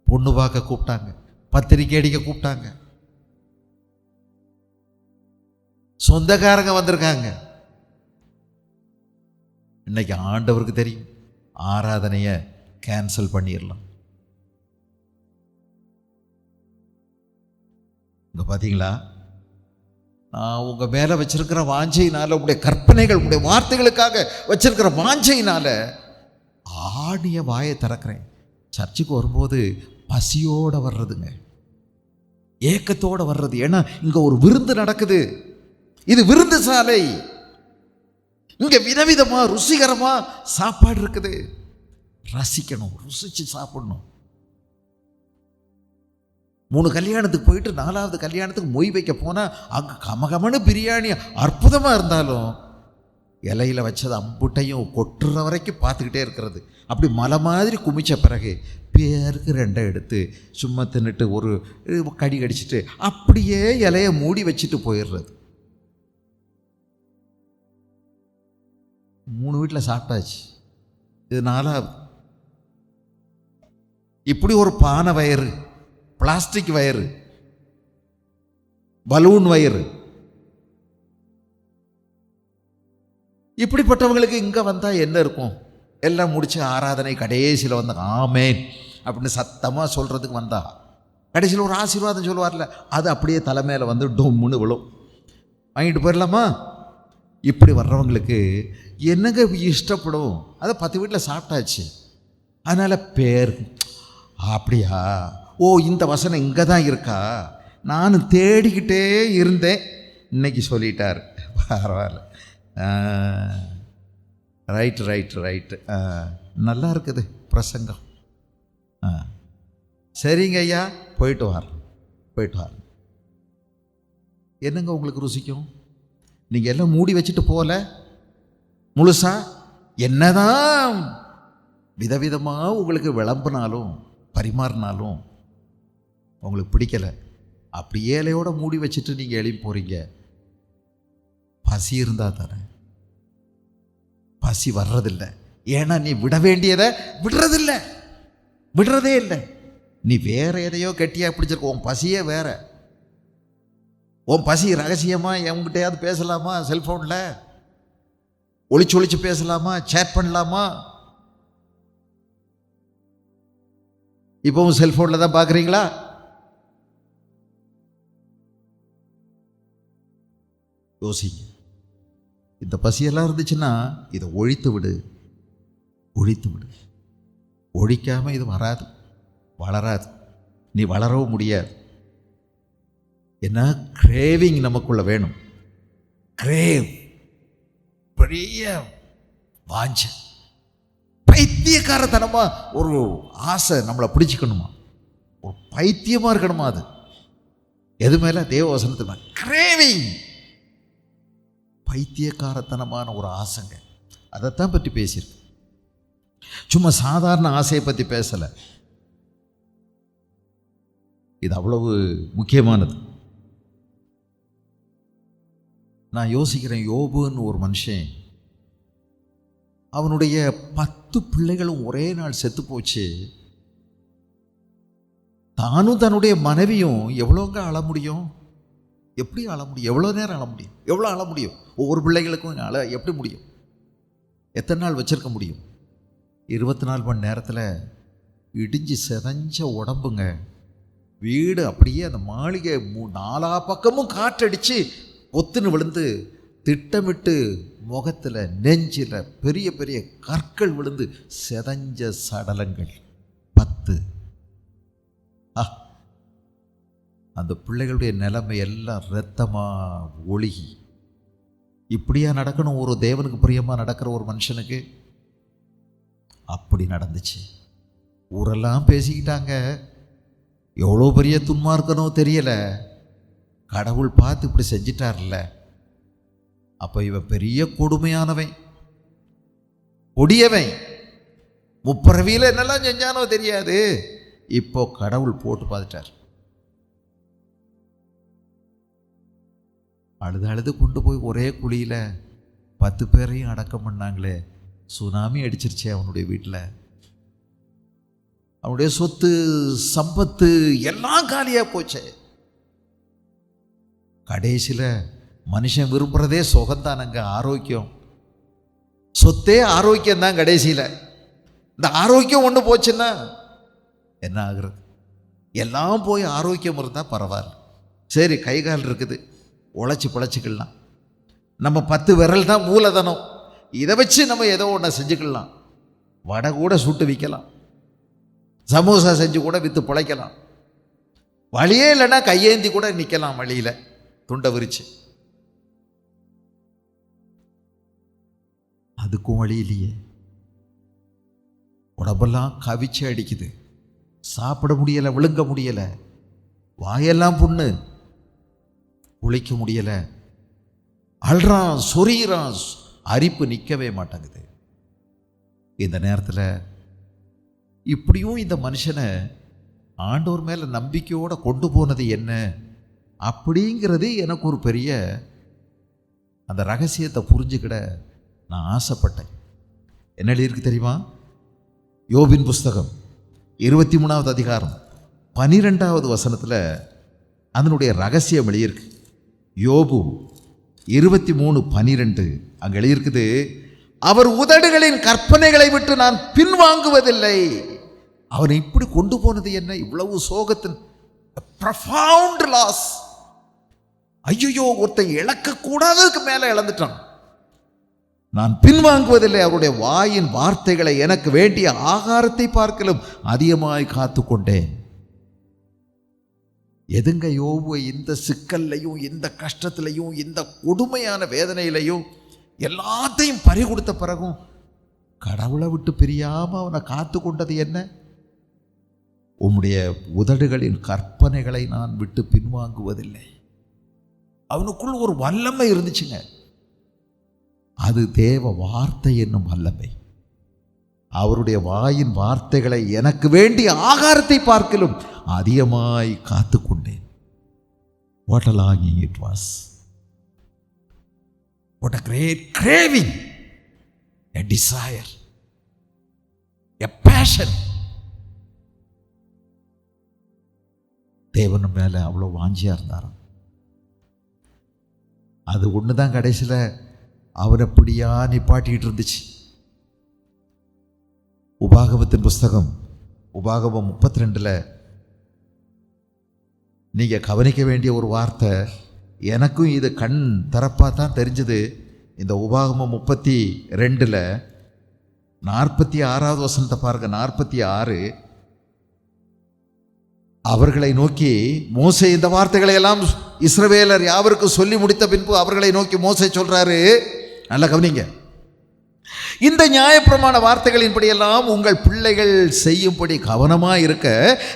S1: பொண்ணு பார்க்க கூப்பிட்டாங்க, பத்திரிக்கை அடிக்க கூப்பிட்டாங்க, சொந்தக்காரங்க வந்திருக்காங்க. இன்னைக்கு ஆண்டவருக்கு தெரியும், ஆராதனையை கேன்சல் பண்ணிடலாம். இங்கே பார்த்தீங்களா, நான் உங்கள் மேலே வச்சிருக்கிற வாஞ்சையினால், உங்களுடைய கற்பனைகள், உங்களுடைய வார்த்தைகளுக்காக வச்சிருக்கிற வாஞ்சையினால் ஆடிய வாயை திறக்கிறேன். சர்ச்சுக்கு வரும்போது பசியோடு வர்றதுங்க, ஏக்கத்தோடு வர்றது. ஏன்னா இங்கே ஒரு விருந்து நடக்குது, இது விருந்து சாலை. இங்கே விதவிதமாக ருசிகரமாக சாப்பாடு இருக்குது, ரசிக்கணும், ருசிச்சு சாப்பிடணும். 3 கல்யாணத்துக்கு போயிட்டு 4வது கல்யாணத்துக்கு மொய் வைக்க போனால் அங்கே கமகமனு பிரியாணி அற்புதமாக இருந்தாலும் இலையில் வச்சது அம்புட்டையும் கொட்டுற வரைக்கும் பார்த்துக்கிட்டே இருக்கிறது. அப்படி மலை மாதிரி குமிச்ச பிறகு பேருக்கு 2 எடுத்து சும்மா தின்னுட்டு ஒரு கடி கடிச்சிட்டு அப்படியே இலையை மூடி வச்சுட்டு போயிடுறது. 3 வீட்டில் சாப்பிட்டாச்சு, இது 4வது. இப்படி ஒரு பானை வயிறு, பிளாஸ்டிக் வயிறு, பலூன் வயிறு, இப்படிப்பட்டவங்களுக்கு இங்கே வந்தால் என்ன இருக்கும்? எல்லாம் முடிச்சு ஆராதனை கடைசியில் வந்த ஆமேன் அப்படின்னு சத்தமாக சொல்கிறதுக்கு வந்தா கடைசியில் ஒரு ஆசீர்வாதம் சொல்லுவார்ல, அது அப்படியே தலைமையில் வந்து டொம்முன்னு விழும். வாங்கிட்டு போயிடலாமா? இப்படி வர்றவங்களுக்கு என்னங்க இஷ்டப்படும்? அதை 10 வீட்டில் சாப்பிட்டாச்சு, அதனால் பேர் அப்படியா, ஓ இந்த வசனம் இங்கே தான் இருக்கா, நான் தேடிக்கிட்டே இருந்தேன், இன்னைக்கு சொல்லிட்டார், பரவாயில்ல, ரைட்டு ரைட்டு ரைட்டு, நல்லா இருக்குது பிரசங்கம், சரிங்க ஐயா, போயிட்டு வார். என்னங்க உங்களுக்கு ருசிக்கும்? நீங்கள் எல்லாம் மூடி வச்சுட்டு போகல முழுசா, என்னதான் விதவிதமாக உங்களுக்கு விளம்புனாலும் பரிமாறினாலும் உங்களுக்கு பிடிக்கலை. அப்படி ஏழையோட மூடி வச்சுட்டு நீங்கள் எழுப்பி போகிறீங்க. பசி இருந்தால் தானே, பசி வர்றதில்லை. ஏன்னா நீ விட வேண்டியதை விடுறதே இல்லை. நீ வேற எதையோ கெட்டியாக பிடிச்சிருக்க, உன் பசியே வேற. உன் பசி ரகசியமாக என்கிட்டயாவது பேசலாமா? செல்ஃபோனில் ஒளிச்சு பேசலாமா? சேட் பண்ணலாமா? இப்போவும் செல்ஃபோனில் தான் பார்க்குறீங்களா? யோசிங்க. இந்த பசியெல்லாம் இருந்துச்சுன்னா இதை ஒழித்து விடு. ஒழிக்காமல் இது வளராது, நீ வளரவும் முடியாது. என்ன கிரேவிங் நமக்குள்ள வேணும், கிரேவ், பெரிய வாஞ்ச, பைத்தியக்காரத்தனமா ஒரு ஆசை நம்மளை பிடிச்சிக்கணுமா, ஒரு பைத்தியமா இருக்கணுமா? அது எது மேல? தேவ வசனத்து மேல கிரேவிங், பைத்தியக்காரத்தனமான ஒரு ஆசைங்க. அதைத்தான் பற்றி பேசியிருக்கு. சும்மா சாதாரண ஆசையை பற்றி பேசலை. இது அவ்வளவு முக்கியமானது. நான் யோசிக்கிறேன், யோபுன்னு ஒரு மனுஷன், அவனுடைய 10 பிள்ளைகளும் ஒரே நாள் செத்து போச்சு. தானும் தன்னுடைய மனைவியும் எவ்வளோங்க அழ முடியும்? எப்படி அழ முடியும்? எவ்வளோ நேரம் அழ முடியும்? எவ்வளோ அழ முடியும்? ஒவ்வொரு பிள்ளைகளுக்கும் அழ எப்படி முடியும்? எத்தனை நாள் வச்சிருக்க முடியும்? 24 மணி நேரத்தில் இடிஞ்சு செதஞ்ச உடம்புங்க. வீடு அப்படியே, அந்த மாளிகை 4 பக்கமும் காற்றடிச்சு ஒத்துன்னு விழுந்து, திட்டமிட்டு முகத்தில் நெஞ்சில் பெரிய பெரிய கற்கள் விழுந்து செதஞ்ச சடலங்கள் 10. அந்த பிள்ளைகளுடைய நிலைமை எல்லாம் இரத்தமாக ஒழுகி. இப்படியா நடக்கணும் ஒரு தேவனுக்கு பிரியமாக நடக்கிற ஒரு மனுஷனுக்கு? அப்படி நடந்துச்சு. ஊரெல்லாம் பேசிக்கிட்டாங்க, எவ்வளோ பெரிய துன்மார்க்கனோ தெரியலை, கடவுள் பார்த்து இப்படி செஞ்சிட்டார்ல, அப்போ இவன் பெரிய கொடுமையானவன், கொடியவன், முப்பிறவியில் என்னெல்லாம் செஞ்சானோ தெரியாது, இப்போ கடவுள் போட்டு பார்த்துட்டார். அழுது கொண்டு போய் ஒரே குழியில் 10 பேரையும் அடக்கம் பண்ணாங்களே. சுனாமி அடிச்சிருச்சே அவனுடைய வீட்டில். அவனுடைய சொத்து சம்பத்து எல்லாம் காலியாக போச்சே. கடைசியில் மனுஷன் விரும்புகிறதே சுகந்தானங்க, ஆரோக்கியம். சொத்தே ஆரோக்கியம் தான். கடைசியில் இந்த ஆரோக்கியம் ஒன்று போச்சுன்னா என்ன ஆகுறது? எல்லாம் போய் ஆரோக்கியம் இருந்தால் பரவாயில்ல, சரி கை கால் இருக்குது, உழைச்சி பிழைச்சிக்கலாம். நம்ம 10 விரல் தான் மூலதனம், இதை வச்சு நம்ம ஏதோ ஒன்று செஞ்சுக்கலாம். வடை கூட சுட்டு விற்கலாம், சமோசா செஞ்சு கூட விற்று பிழைக்கலாம். வழியே இல்லைன்னா கையேந்தி கூட நிற்கலாம் வழியில் துண்டை விரிச்சு. அதுக்கும் வழி இல்லையே. உடம்பெல்லாம் கவிச்சு அடிக்குது, சாப்பிட முடியலை, விழுங்க முடியலை, வாயெல்லாம் புண்ணு, குளிக்க முடியலை, அழுறான், சொரியிறான், அரிப்பு நிற்கவே மாட்டேங்குது. இந்த நேரத்தில் இப்படியும் இந்த மனுஷனை ஆண்டவர் மேலே நம்பிக்கையோடு கொண்டு போனது என்ன அப்படிங்கிறது எனக்கு ஒரு பெரிய அந்த ரகசியத்தை புரிஞ்சுக்கிட நான் ஆசைப்பட்டேன். என்ன எழுதியிருக்கு தெரியுமா? யோபின் புஸ்தகம் 23வது அதிகாரம் 12வது வசனத்தில் அதனுடைய ரகசியம் எழுதியிருக்கு. யோபு 23:12 அங்கே எழுதியிருக்குது, அவர் உதடுகளின் கற்பனைகளை விட்டு நான் பின்வாங்குவதில்லை. அவனை இப்படி கொண்டு போனது என்ன? இவ்வளவு சோகத்தின் profound loss. ஐயோ, ஒருத்தன் இழக்கக்கூடாததுக்கு மேலே இழந்துட்டான். நான் பின்வாங்குவதில்லை. அவருடைய வாயின் வார்த்தைகளை எனக்கு வேண்டிய ஆகாரத்தை பார்க்கலும் அதிகமாய் காத்து கொண்டேன். எதுங்க யோபு இந்த சிக்கல்லையும் இந்த கஷ்டத்திலையும் இந்த கொடுமையான வேதனையிலையும் எல்லாத்தையும் பறி கொடுத்த பிறகும் கடவுளை விட்டு பிரியாம அவனை காத்து கொண்டது என்ன? உம்முடைய உதடுகளின் கற்பனைகளை நான் விட்டு பின்வாங்குவதில்லை. அவனுக்குள் ஒரு வல்லமை இருந்துச்சுங்க. அது தேவ வார்த்தை என்னும் வல்லமை. அவருடைய வாயின் வார்த்தைகளை எனக்கு வேண்டிய ஆகாரத்தை பார்க்கலும் அதிகமாய் காத்து கொண்டேன். What a longing it was. What a great craving. A desire. A passion. தேவன் மேலே அவ்வளோ வாஞ்சியாக இருந்தாராம். அது ஒன்று தான் கடைசியில் அவரை பிடியா நிப்பாட்டிக்கிட்டு இருந்துச்சு. உபாகமத்தின் புஸ்தகம் உபாகமம் 32 நீங்கள் கவனிக்க வேண்டிய ஒரு வார்த்தை, எனக்கும் இது கண் திறப்பாக தான் தெரிஞ்சது. இந்த உபாகமம் 32 46வது வசனத்தை பாருங்க. 46 அவர்களை நோக்கி மோசே இந்த வார்த்தைகளை எல்லாம் இஸ்ரவேலர் யாவருக்கும் சொல்லி முடித்த பின்பு அவர்களை நோக்கி மோசே சொல்றாரு, நல்லா கவனிங்க, இந்த நியாயப்பிரமாண வார்த்தைகளின்படியெல்லாம் உங்கள் பிள்ளைகள் செய்யும்படி கவனமாக இருக்க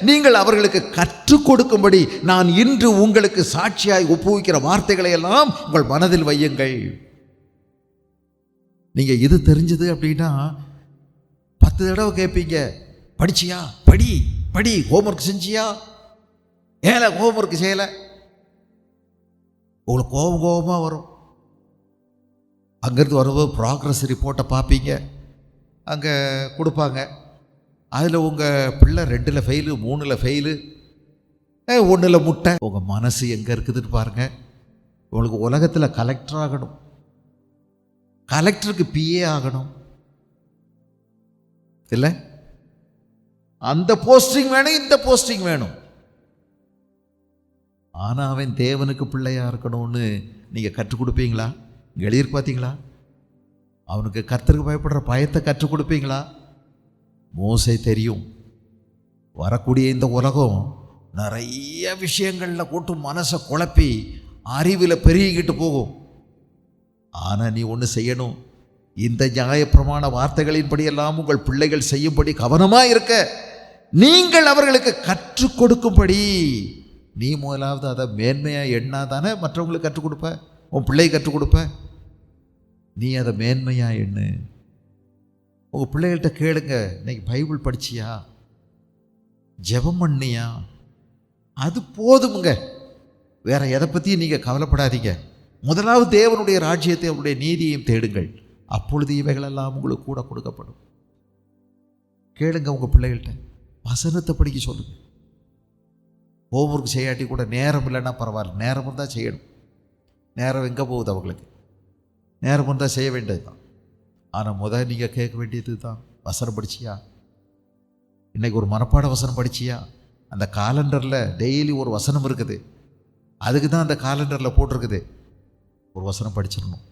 S1: நீங்கள் அவர்களுக்கு கற்றுக் கொடுக்கும்படி நான் இன்று உங்களுக்கு சாட்சியாய் ஒப்புவிக்கிற வார்த்தைகளை எல்லாம் உங்கள் மனதில் வையுங்கள். நீங்க இது தெரிஞ்சது அப்படின்னா 10 தடவை கேட்பீங்க, படிச்சியா? படி படி. ஹோம்ஒர்க் செஞ்சியா? ஏல ஹோம்ஒர்க் செய்யலை. உங்களுக்கு கோபமாக வரும். அங்கேருந்து வரும்போது ப்ராக்ரஸ் ரிப்போர்ட்டை பார்ப்பீங்க, அங்கே கொடுப்பாங்க. அதில் உங்கள் பிள்ளை 2ல் ஃபெயிலு, 3ல் ஃபெயிலு, 1ல் முட்டை. உங்கள் மனசு எங்கே இருக்குதுன்னு பாருங்கள். உங்களுக்கு உலகத்தில் கலெக்டர் ஆகணும், கலெக்டருக்கு பிஏ ஆகணும், இல்லை அந்த போஸ்டிங் வேணும், இந்த போஸ்டிங் வேணும். ஆனால் அவன் தேவனுக்கு பிள்ளையாக இருக்கணும்னு நீங்கள் கற்றுக் கொடுப்பீங்களா? எழுதியிருக்கு பார்த்தீங்களா? அவனுக்கு கர்த்தருக்கு பயப்படுற பயத்தை கற்றுக் கொடுப்பீங்களா? மோசே தெரியும், வரக்கூடிய இந்த உலகம் நிறைய விஷயங்களில் போட்டு மனசை குழப்பி அறிவில் பெருகிக்கிட்டு போகும். ஆனால் நீ ஒன்று செய்யணும், இந்த நியாயப்பிரமாண வார்த்தைகளின்படியெல்லாம் உங்கள் பிள்ளைகள் செய்யும்படி கவனமாக இருக்க நீங்கள் அவர்களுக்கு கற்றுக் கொடுக்கும்படி நீ முதலாவது அதை மேன்மையாக எண்ணாதானே மற்றவங்களுக்கு கற்றுக் கொடுப்ப, உன் பிள்ளை கற்றுக் கொடுப்ப. நீ அதை மேன்மையாக எண்ணு. உங்கள் பிள்ளைகள்கிட்ட கேளுங்க, இன்னைக்கு பைபிள் படிச்சியா, ஜெபம் பண்ணியா? அது போதுமுங்க, வேற எதை பற்றியும் நீங்கள் கவலைப்படாதீங்க. முதலாவது தேவனுடைய ராஜ்யத்தை அவருடைய நீதியையும் தேடுங்கள், அப்பொழுது இவைகளெல்லாம் உங்களுக்கு கூட கொடுக்கப்படும். கேளுங்க உங்கள் பிள்ளைகள்கிட்ட, வசனத்தை படிக்க சொல்லுங்க. ஹோம்ஒர்க் செய்யாட்டி கூட நேரம் இல்லைன்னா பரவாயில்ல, நேரம் இருந்தால் செய்யணும். நேரம் எங்கே போகுது அவங்களுக்கு? நேரம் இருந்தால் செய்ய வேண்டியது தான். ஆனால் நீங்கள் கேட்க வேண்டியது தான், வசனம் படிச்சியா? இன்றைக்கி ஒரு மனப்பாட வசனம் படிச்சியா? அந்த காலண்டரில் டெய்லி ஒரு வசனம் இருக்குது, அதுக்கு தான் அந்த காலண்டரில் போட்டிருக்குது. ஒரு வசனம் படிச்சிடணும்,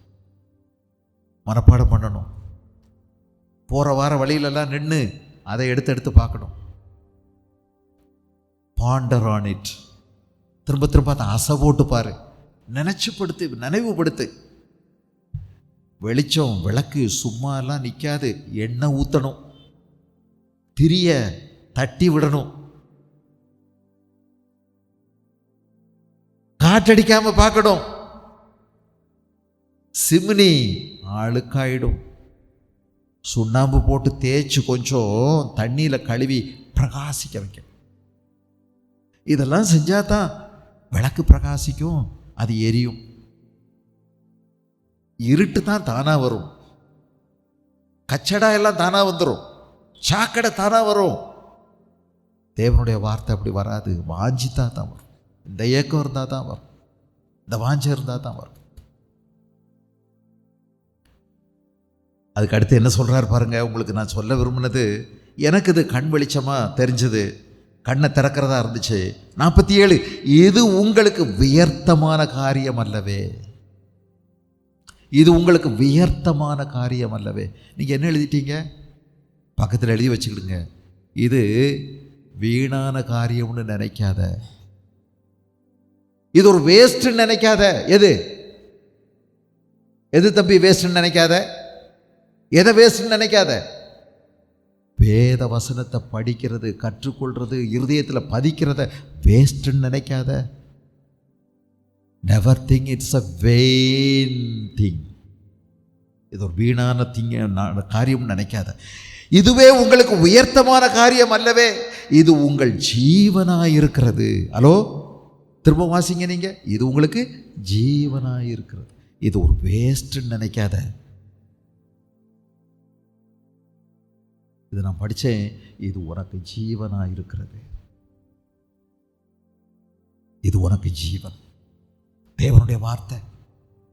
S1: மனப்பாடம் பண்ணணும். போகிற வார வழியிலெல்லாம் நின்று அதை எடுத்து பார்க்கணும். Pander on it. திரும்ப திரும்ப அதை அசை போட்டு பாரு, நினைச்சுப்படுத்து, நினைவுபடுத்து. வெளிச்சம் விளக்கு சும்மா எல்லாம் நிற்காது, எண்ணெய் ஊற்றணும், திரிய தட்டி விடணும், காற்றடிக்காம பார்க்கணும். சிம்னி அழுக்காயிடும், சுண்ணாம்பு போட்டு தேய்ச்சி கொஞ்சம் தண்ணியில் கழுவி பிரகாசிக்க வைக்கணும். இதெல்லாம் செஞ்சால் தான் விளக்கு பிரகாசிக்கும், அது எரியும். இருட்டு தான் தானாக வரும், கச்சடா எல்லாம் தானாக வந்துடும், சாக்கடை தானாக வரும். தேவனுடைய வார்த்தை அப்படி வராது. வாஞ்சித்தா தான் வரும். இந்த ஏக்கம் இருந்தால் தான் வரும், இந்த வாஞ்சை இருந்தால் தான் வரும். அதுக்கு அடுத்து என்ன சொல்கிறார் பாருங்க. உங்களுக்கு நான் சொல்ல விரும்பினது, எனக்கு இது கண் வெளிச்சமாக தெரிஞ்சது, கண்ணை திறக்கிறதா இருந்துச்சு. 47, இது உங்களுக்கு வியர்த்தமான காரியம் அல்லவே. இது உங்களுக்கு வியர்த்தமான காரியம் அல்லவே. நீங்கள் என்ன எழுதிட்டீங்க? பக்கத்தில் எழுதி வச்சுக்கிடுங்க. இது வீணான காரியம்னு நினைக்காத, இது ஒரு வேஸ்ட்ன்னு நினைக்காத. எது எது தம்பி வேஸ்ட்ன்னு நினைக்காத? எதை வேஸ்ட்ன்னு நினைக்காத? வேத வசனத்தை படிக்கிறது, கற்றுக்கொள்றது, இருதயத்தில் பதிக்கிறத வேஸ்ட்ன்னு நினைக்காத. Never think it's a vain thing. இது ஒரு வீணான காரியம் நினைக்காத. இதுவே உங்களுக்கு உயர்த்தமான காரியம் அல்லவே. இது உங்கள் ஜீவனாயிருக்கிறது. ஹலோ, திரும்ப வாசிங்க நீங்க. இது உங்களுக்கு ஜீவனாயிருக்கிறது. இது ஒரு வேஸ்ட்ன்னு நினைக்காத. இது நான் படித்தேன். இது உனக்கு ஜீவனாயிருக்கிறது. இது உனக்கு ஜீவன். தேவனுடைய வார்த்தை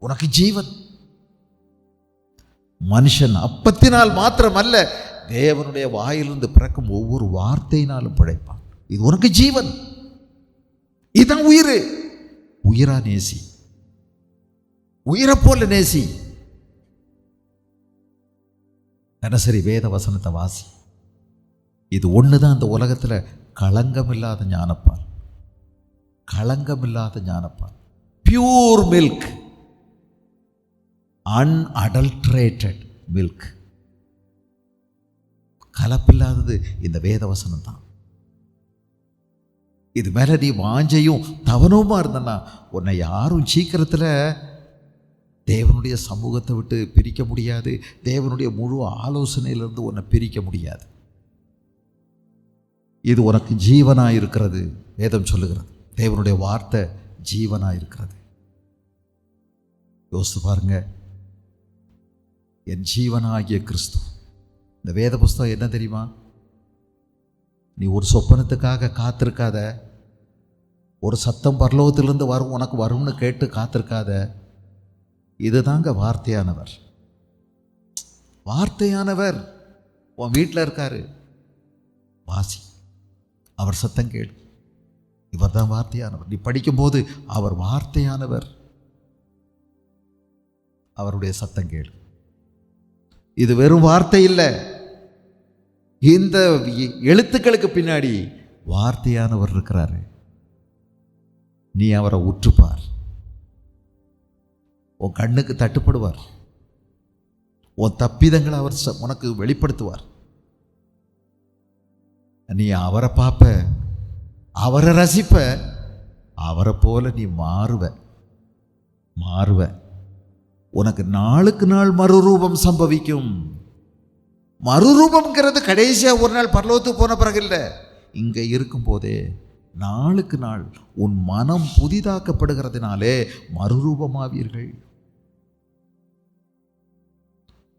S1: உனக்கு ஜீவன். மனுஷன் அப்பத்தினால் மாத்திரமல்ல, தேவனுடைய வாயிலிருந்து பிறக்கும் ஒவ்வொரு வார்த்தையினாலும் பிழைப்பான். இது உனக்கு ஜீவன். இதுதான் உயிர். உயிரா நேசி, உயிரை போல நேசி. தினசரி வேத வசனத்தை வாசி. இது ஒன்று தான் இந்த உலகத்தில் களங்கமில்லாத ஞானப்பால். களங்கமில்லாத ஞானப்பால், பியூர் மில்க், அன்அடல்ட்ரேட்டட் மில்க். கலப்பில்லாதது இந்த வேத வசனம் தான். இது மேலே நீ வாஞ்சையும் தவனவுமா இருந்தனா உன்னை யாரும் சீக்கிரத்தில் தேவனுடைய சமூகத்தை விட்டு பிரிக்க முடியாது. தேவனுடைய முழு ஆலோசனையிலிருந்து உன்னை பிரிக்க முடியாது. இது உனக்கு ஜீவனாக இருக்கிறது. வேதம் சொல்லுகிறது, தேவனுடைய வார்த்தை ஜீவனாக இருக்கிறது. யோசித்து பாருங்க. என் ஜீவனாகிய கிறிஸ்து. இந்த வேத புஸ்தகம் என்ன தெரியுமா? நீ ஒரு சொப்பனத்துக்காக காத்திருக்காத, ஒரு சத்தம் பரலோகத்திலிருந்து வரும் உனக்கு வரும்னு கேட்டு காத்திருக்காத. இதுதாங்க வார்த்தையானவர். வார்த்தையானவர் உன் வீட்டில் இருக்காரு. வாசி, அவர் சத்தம் கேளு. இவர் தான் வார்த்தையானவர். நீ படிக்கும்போது அவர் வார்த்தையானவர், அவருடைய சத்தம் கேளு. இது வெறும் வார்த்தை இல்லை. இந்த எழுத்துக்களுக்கு பின்னாடி வார்த்தையானவர் இருக்கிறாரு. நீ அவரை உற்றுப்பார். உன் கண்ணுக்கு தட்டுப்படுவார். உன் தப்பிதங்களை அவர் உனக்கு வெளிப்படுத்துவார். நீ அவரை பார்ப்ப, அவரை ரசிப்ப, அவரை போல நீ மாறுவ. உனக்கு நாளுக்கு நாள் மறுரூபம் சம்பவிக்கும். மறுரூபம்ங்கிறது கடைசியாக ஒரு நாள் பரலோகத்துக்கு போன பிறகு இல்லை. இங்கே இருக்கும் போதே நாளுக்கு நாள் உன் மனம் புதிதாக்கப்படுகிறதுனாலே மறுரூபமாவீர்கள்.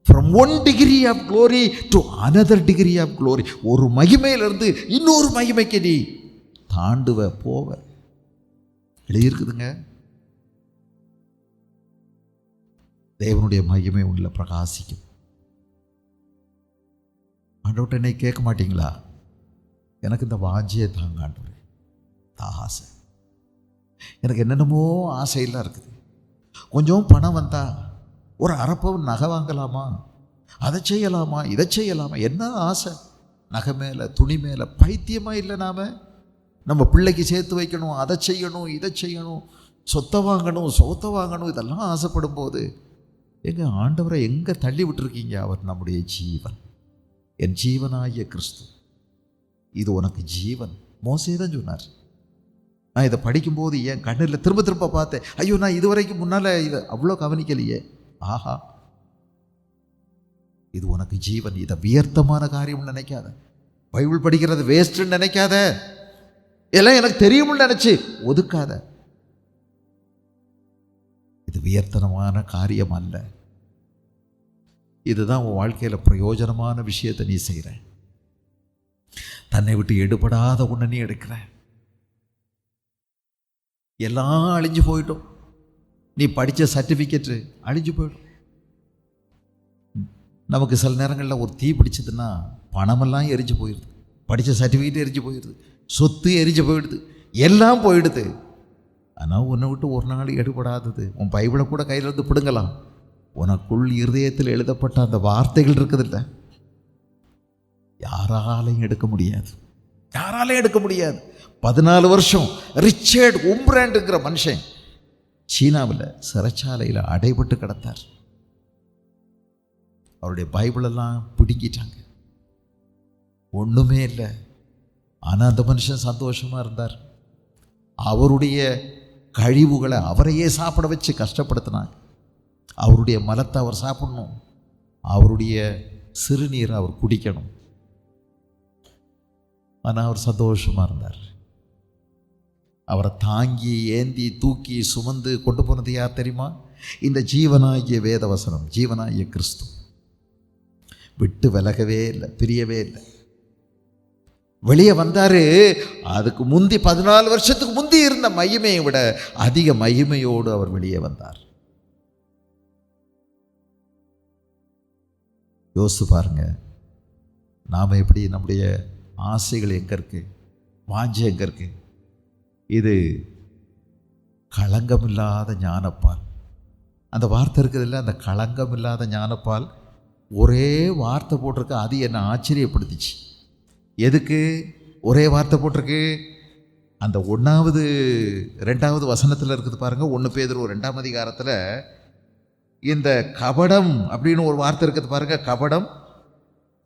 S1: From one degree of glory to another degree of glory. ஒரு மகிமையிலிருந்து இன்னொரு மகிமைக்கு நீ தாண்டுவ போவ. எழுதியிருக்குதுங்க. தேவனுடைய மகிமை உள்ள பிரகாசிக்கும். ஆண்டவர்கிட்ட என்னை கேட்க மாட்டீங்களா? எனக்கு இந்த வாஞ்சியை தாங்க ஆண்டவரே, ஆசை. எனக்கு என்னென்னமோ ஆசையெல்லாம் இருக்குது. கொஞ்சம் பணம் வந்தா ஒரு அரப்பவன் நகை வாங்கலாமா, அதை செய்யலாமா, இதை செய்யலாமா, என்ன ஆசை. நகை மேலே, துணி மேலே பைத்தியமாக இல்லை. நம்ம பிள்ளைக்கு சேர்த்து வைக்கணும், அதை செய்யணும், இதை செய்யணும், சொத்தை வாங்கணும், இதெல்லாம் ஆசைப்படும் போது எங்கள் ஆண்டவரை எங்கே தள்ளி விட்டுருக்கீங்க? அவர் நம்முடைய ஜீவன், என் ஜீவனாகிய கிறிஸ்து. இது உனக்கு ஜீவன். மோசே தான் சொன்னார். நான் இதை படிக்கும்போது என் கண்ணில் திரும்ப பார்த்தேன். ஐயோ, நான் இதுவரைக்கும் முன்னால் இதை அவ்வளோ கவனிக்கலையே. ஆஹா, இது உனக்கு ஜீவன். இதை வியர்த்தமான காரியம் நினைக்காத. பைபிள் படிக்கிறது வேஸ்ட்ன்னு நினைக்காத. எல்லாம் எனக்கு தெரியும்னு நினைச்சு ஒதுக்காத. இது வியர்த்தனமான காரியம் அல்ல. இதுதான் உன் வாழ்க்கையில் பிரயோஜனமான விஷயத்தை நீ செய்கிற. தன்னை விட்டு எடுபடாத ஒன்று நீ எடுக்கிற. எல்லாம் அழிஞ்சு போயிட்டோம். நீ படித்த சர்டிஃபிகேட்டு அழிஞ்சு போயிடும். நமக்கு சில நேரங்களில் ஒரு தீ பிடிச்சதுன்னா பணமெல்லாம் எரிஞ்சு போயிடுது, படித்த சர்டிஃபிகேட் எரிஞ்சு போயிடுது, சொத்து எரிஞ்சு போயிடுது, எல்லாம் போயிடுது. ஆனால் உன்னை விட்டு ஒரு நாள் எடுபடாதது உன் பைபிளை கூட கையில் இருந்து பிடுங்கலாம். உனக்குள் இருதயத்தில் எழுதப்பட்ட அந்த வார்த்தைகள் இருக்குதில்ல, யாராலையும் எடுக்க முடியாது, யாராலையும் எடுக்க முடியாது. 14 வருஷம் ரிச்சர்ட் உம்ப்ராண்டுங்கிற மனுஷன் சீனாவில் சிறைச்சாலையில் அடைபட்டு கிடந்தார். அவருடைய பைபிளெல்லாம் பிடுங்கிட்டாங்க, ஒன்றுமே இல்லை. ஆனால் அந்த மனுஷன் சந்தோஷமாக இருந்தார். அவருடைய கழிவுகளை அவரையே சாப்பிட வச்சு கஷ்டப்படுத்தினாங்க. அவருடைய மலத்தை அவர் சாப்பிடணும், அவருடைய சிறுநீரை அவர் குடிக்கணும். ஆனால் அவர் சந்தோஷமாக இருந்தார். அவரை தாங்கி ஏந்தி தூக்கி சுமந்து கொண்டு போனது யார் தெரியுமா? இந்த ஜீவனாகிய வேதவசனம், ஜீவனாகிய கிறிஸ்து. விட்டு விலகவே இல்லை, பிரியவே இல்லை. வெளியே வந்தார். அதுக்கு முந்தி 14 வருஷத்துக்கு முந்தி இருந்த மகிமையை விட அதிக மகிமையோடு அவர் வெளியே வந்தார். யோசித்து பாருங்க, நாம் எப்படி, நம்முடைய ஆசைகள் எங்கே இருக்கு, வாஞ்சை எங்கே இருக்கு? இது களங்கமில்லாத ஞானப்பால். அந்த வார்த்தை இருக்குது இல்லை, அந்த களங்கமில்லாத ஞானப்பால். ஒரே வார்த்தை போட்டிருக்கு. அது என்னை ஆச்சரியப்படுத்திச்சு. எதுக்கு ஒரே வார்த்தை போட்டிருக்கு? அந்த 1வது 2வது வசனத்தில் இருக்குது பாருங்கள். 1 பேதுரு 2ஆம் அதிகாரத்தில் இந்த கபடம் அப்படின்னு ஒரு வார்த்தை இருக்குது பாருங்க. கபடம்,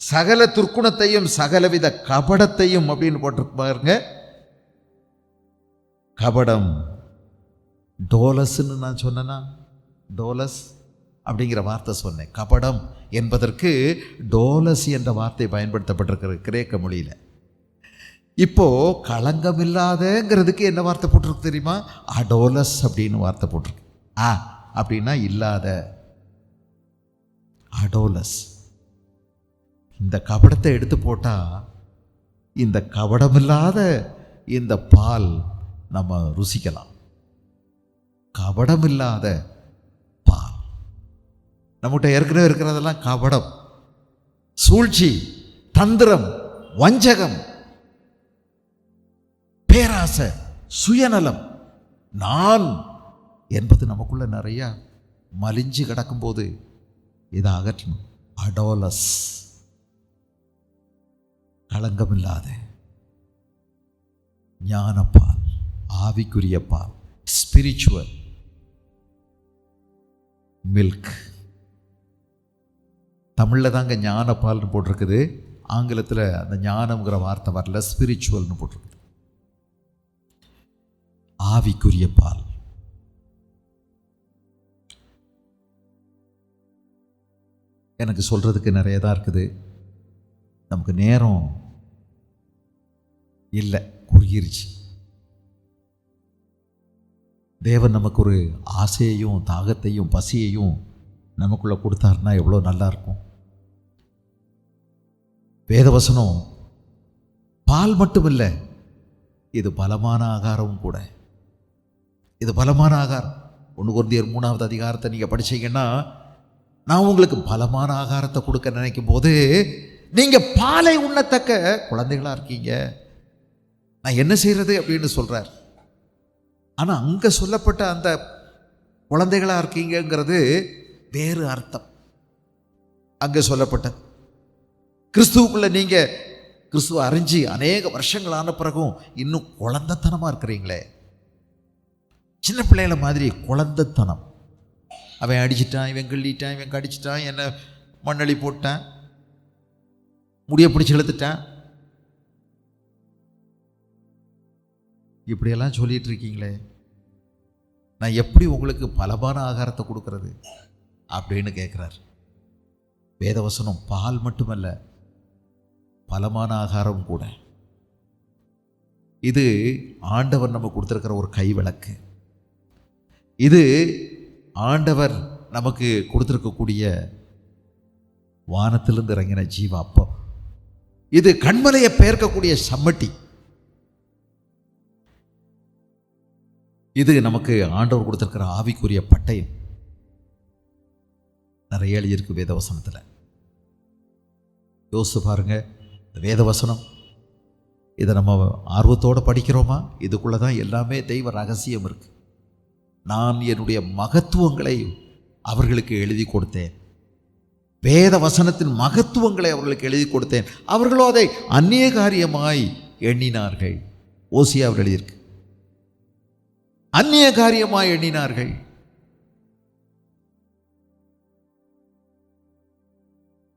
S1: சகல துர்க்குணத்தையும் சகலவித கபடத்தையும் அப்படின்னு போட்டிருக்கு பாருங்க. கபடம், டோலஸ்ன்னு நான் சொன்னேன்னா, டோலஸ் அப்படிங்கிற வார்த்தை சொன்னேன். கபடம் என்பதற்கு டோலஸ் என்ற வார்த்தை பயன்படுத்தப்பட்டிருக்கிற கிரேக்க மொழியில். இப்போ களங்கமில்லாதங்கிறதுக்கு என்ன வார்த்தை போட்டிருக்கு தெரியுமா? அடோலஸ் அப்படின்னு வார்த்தை போட்டிருக்கு. அப்படின்னா இல்லாத, அடோலஸ். இந்த கபடத்தை எடுத்து போட்டால் இந்த கபடமில்லாத இந்த பால் நம்ம ருசிக்கலாம். கபடமில்லாத பால். நம்மகிட்ட ஏற்கனவே இருக்கிறதெல்லாம் கபடம், சூழ்ச்சி, தந்திரம், வஞ்சகம், பேராசை, சுயநலம், நான் என்பது நமக்குள்ள நிறைய மலிஞ்சு கிடக்கும்போது இதை அகற்றணும். அடோலஸ், களங்கமில்லாத ஞானப்பால், ஆவிக்குரிய பால், ஸ்பிரிச்சுவல் மில்க். தமிழில் தாங்க ஞானப்பால்னு போட்டிருக்குது, ஆங்கிலத்தில் அந்த ஞானம்ங்கிற வார்த்தை வரல, ஸ்பிரிச்சுவல்னு போட்டிருக்குது. ஆவிக்குரிய பால். எனக்கு சொல்கிறதுக்கு நிறைய தான் இருக்குது. நமக்கு நேரம் இல்லை, குறுகிருச்சு. தேவன் நமக்கு ஒரு ஆசையையும் தாகத்தையும் பசியையும் நமக்குள்ளே கொடுத்தாருன்னா எவ்வளோ நல்லா இருக்கும். வேதவசனம் பால் மட்டும் இல்லை, இது பலமான ஆகாரமும் கூட. இது பலமான ஆகாரம். 1 கொரிந்தியர் 3ஆவது அதிகாரத்தை நீங்கள் படிச்சீங்கன்னா, நான் உங்களுக்கு பலமான ஆகாரத்தை கொடுக்க நினைக்கும் போது நீங்கள் பாலை உண்ணத்தக்க குழந்தைகளாக இருக்கீங்க, நான் என்ன செய்கிறது அப்படின்னு சொல்கிறார். ஆனால் அங்கே சொல்லப்பட்ட அந்த குழந்தைகளாக இருக்கீங்கிறது வேறு அர்த்தம். அங்கே சொல்லப்பட்ட கிறிஸ்துவுக்குள்ளே நீங்கள் கிறிஸ்துவ அறிஞ்சு அநேக வருஷங்களான பிறகும் இன்னும் குழந்தைத்தனமாக இருக்கிறீங்களே, சின்ன பிள்ளைகள மாதிரி குழந்தைத்தனம். அவன் அடிச்சிட்டான், இவன் கிள்ளிட்டான், இவன் கடிச்சிட்டான், என்னை மண்ணளி போட்டான், முடிய பிடிச்சி இழுத்துட்டான், இப்படியெல்லாம் சொல்லிட்டு இருக்கீங்களே, நான் எப்படி உங்களுக்கு பலமான ஆகாரத்தை கொடுக்கறது அப்படின்னு கேட்குறார். வேதவசனம் பால் மட்டுமல்ல, பலமான ஆகாரம் கூட. இது ஆண்டவர் நம்ம கொடுத்துருக்கிற ஒரு கைவிளக்கு. இது ஆண்டவர் நமக்கு கொடுத்துருக்கக்கூடிய வானத்திலிருந்து இறங்கின ஜீவ அப்பம். இது கண்மலையை பெயர்க்கக்கூடிய சம்மட்டி. இது நமக்கு ஆண்டவர் கொடுத்திருக்கிற ஆவிக்குரிய பட்டயம். நிறைய எழுதியிருக்கு வேதவசனத்தில். யோசித்து பாருங்க, இந்த வேதவசனம் இதை நம்ம ஆர்வத்தோடு படிக்கிறோமா? இதுக்குள்ளே தான் எல்லாமே தெய்வ ரகசியம் இருக்கு. நான் என்னுடைய மகத்துவங்களை அவர்களுக்கு எழுதி கொடுத்தேன். வேத வசனத்தின் மகத்துவங்களை அவர்களுக்கு எழுதி கொடுத்தேன். அவர்களோ அதை அந்நிய காரியமாய் எண்ணினார்கள். ஓசியாவில் எழுதியிருக்கு, அந்நிய காரியமாய் எண்ணினார்கள்.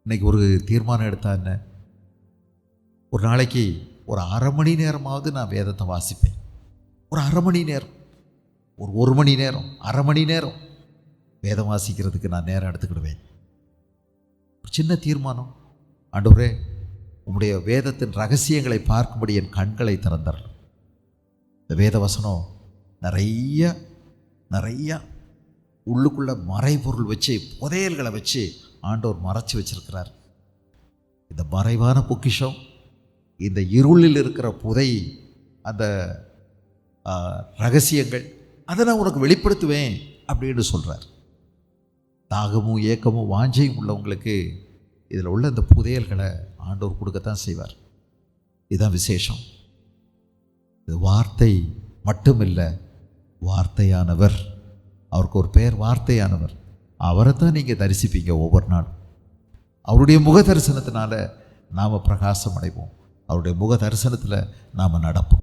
S1: இன்னைக்கு ஒரு தீர்மானம் எடுத்தா என்ன? ஒரு நாளைக்கு ஒரு அரை மணி நேரமாவது நான் வேதத்தை வாசிப்பேன். ஒரு அரை மணி நேரம், ஒரு மணி நேரம், அரை மணி நேரம் வேதம் வாசிக்கிறதுக்கு நான் நேரம் எடுத்துக்கிடுவேன். ஒரு சின்ன தீர்மானம், ஆண்டவரே உம்முடைய வேதத்தின் ரகசியங்களை பார்க்கும்படி என் கண்களை திறந்தரணும். இந்த வேத வசனம் நிறைய உள்ளுக்குள்ள மறைபொருள் வச்சு, புதையல்களை வச்சு ஆண்டவர் மறைச்சி வச்சிருக்கிறார். இந்த மறைவான பொக்கிஷம், இந்த இருளில் இருக்கிற புதை, அந்த ரகசியங்கள், அதை நான் உனக்கு வெளிப்படுத்துவேன் அப்படின்னு சொல்கிறார். தாகமும் ஏக்கமும் வாஞ்சையும் உள்ளவங்களுக்கு இதில் உள்ள இந்த புதையல்களை ஆண்டவர் கொடுக்கத்தான் செய்வார். இதுதான் விசேஷம். இது வார்த்தை மட்டுமில்லை, வார்த்தையானவர். அவருக்கு ஒரு பெயர் வார்த்தையானவர். அவரை தான் நீங்கள் தரிசிப்பீங்க ஒவ்வொரு நாளும். அவருடைய முக தரிசனத்தினால நாம் பிரகாசம் அடைவோம். அவருடைய முக தரிசனத்தில் நாம் நடப்போம்.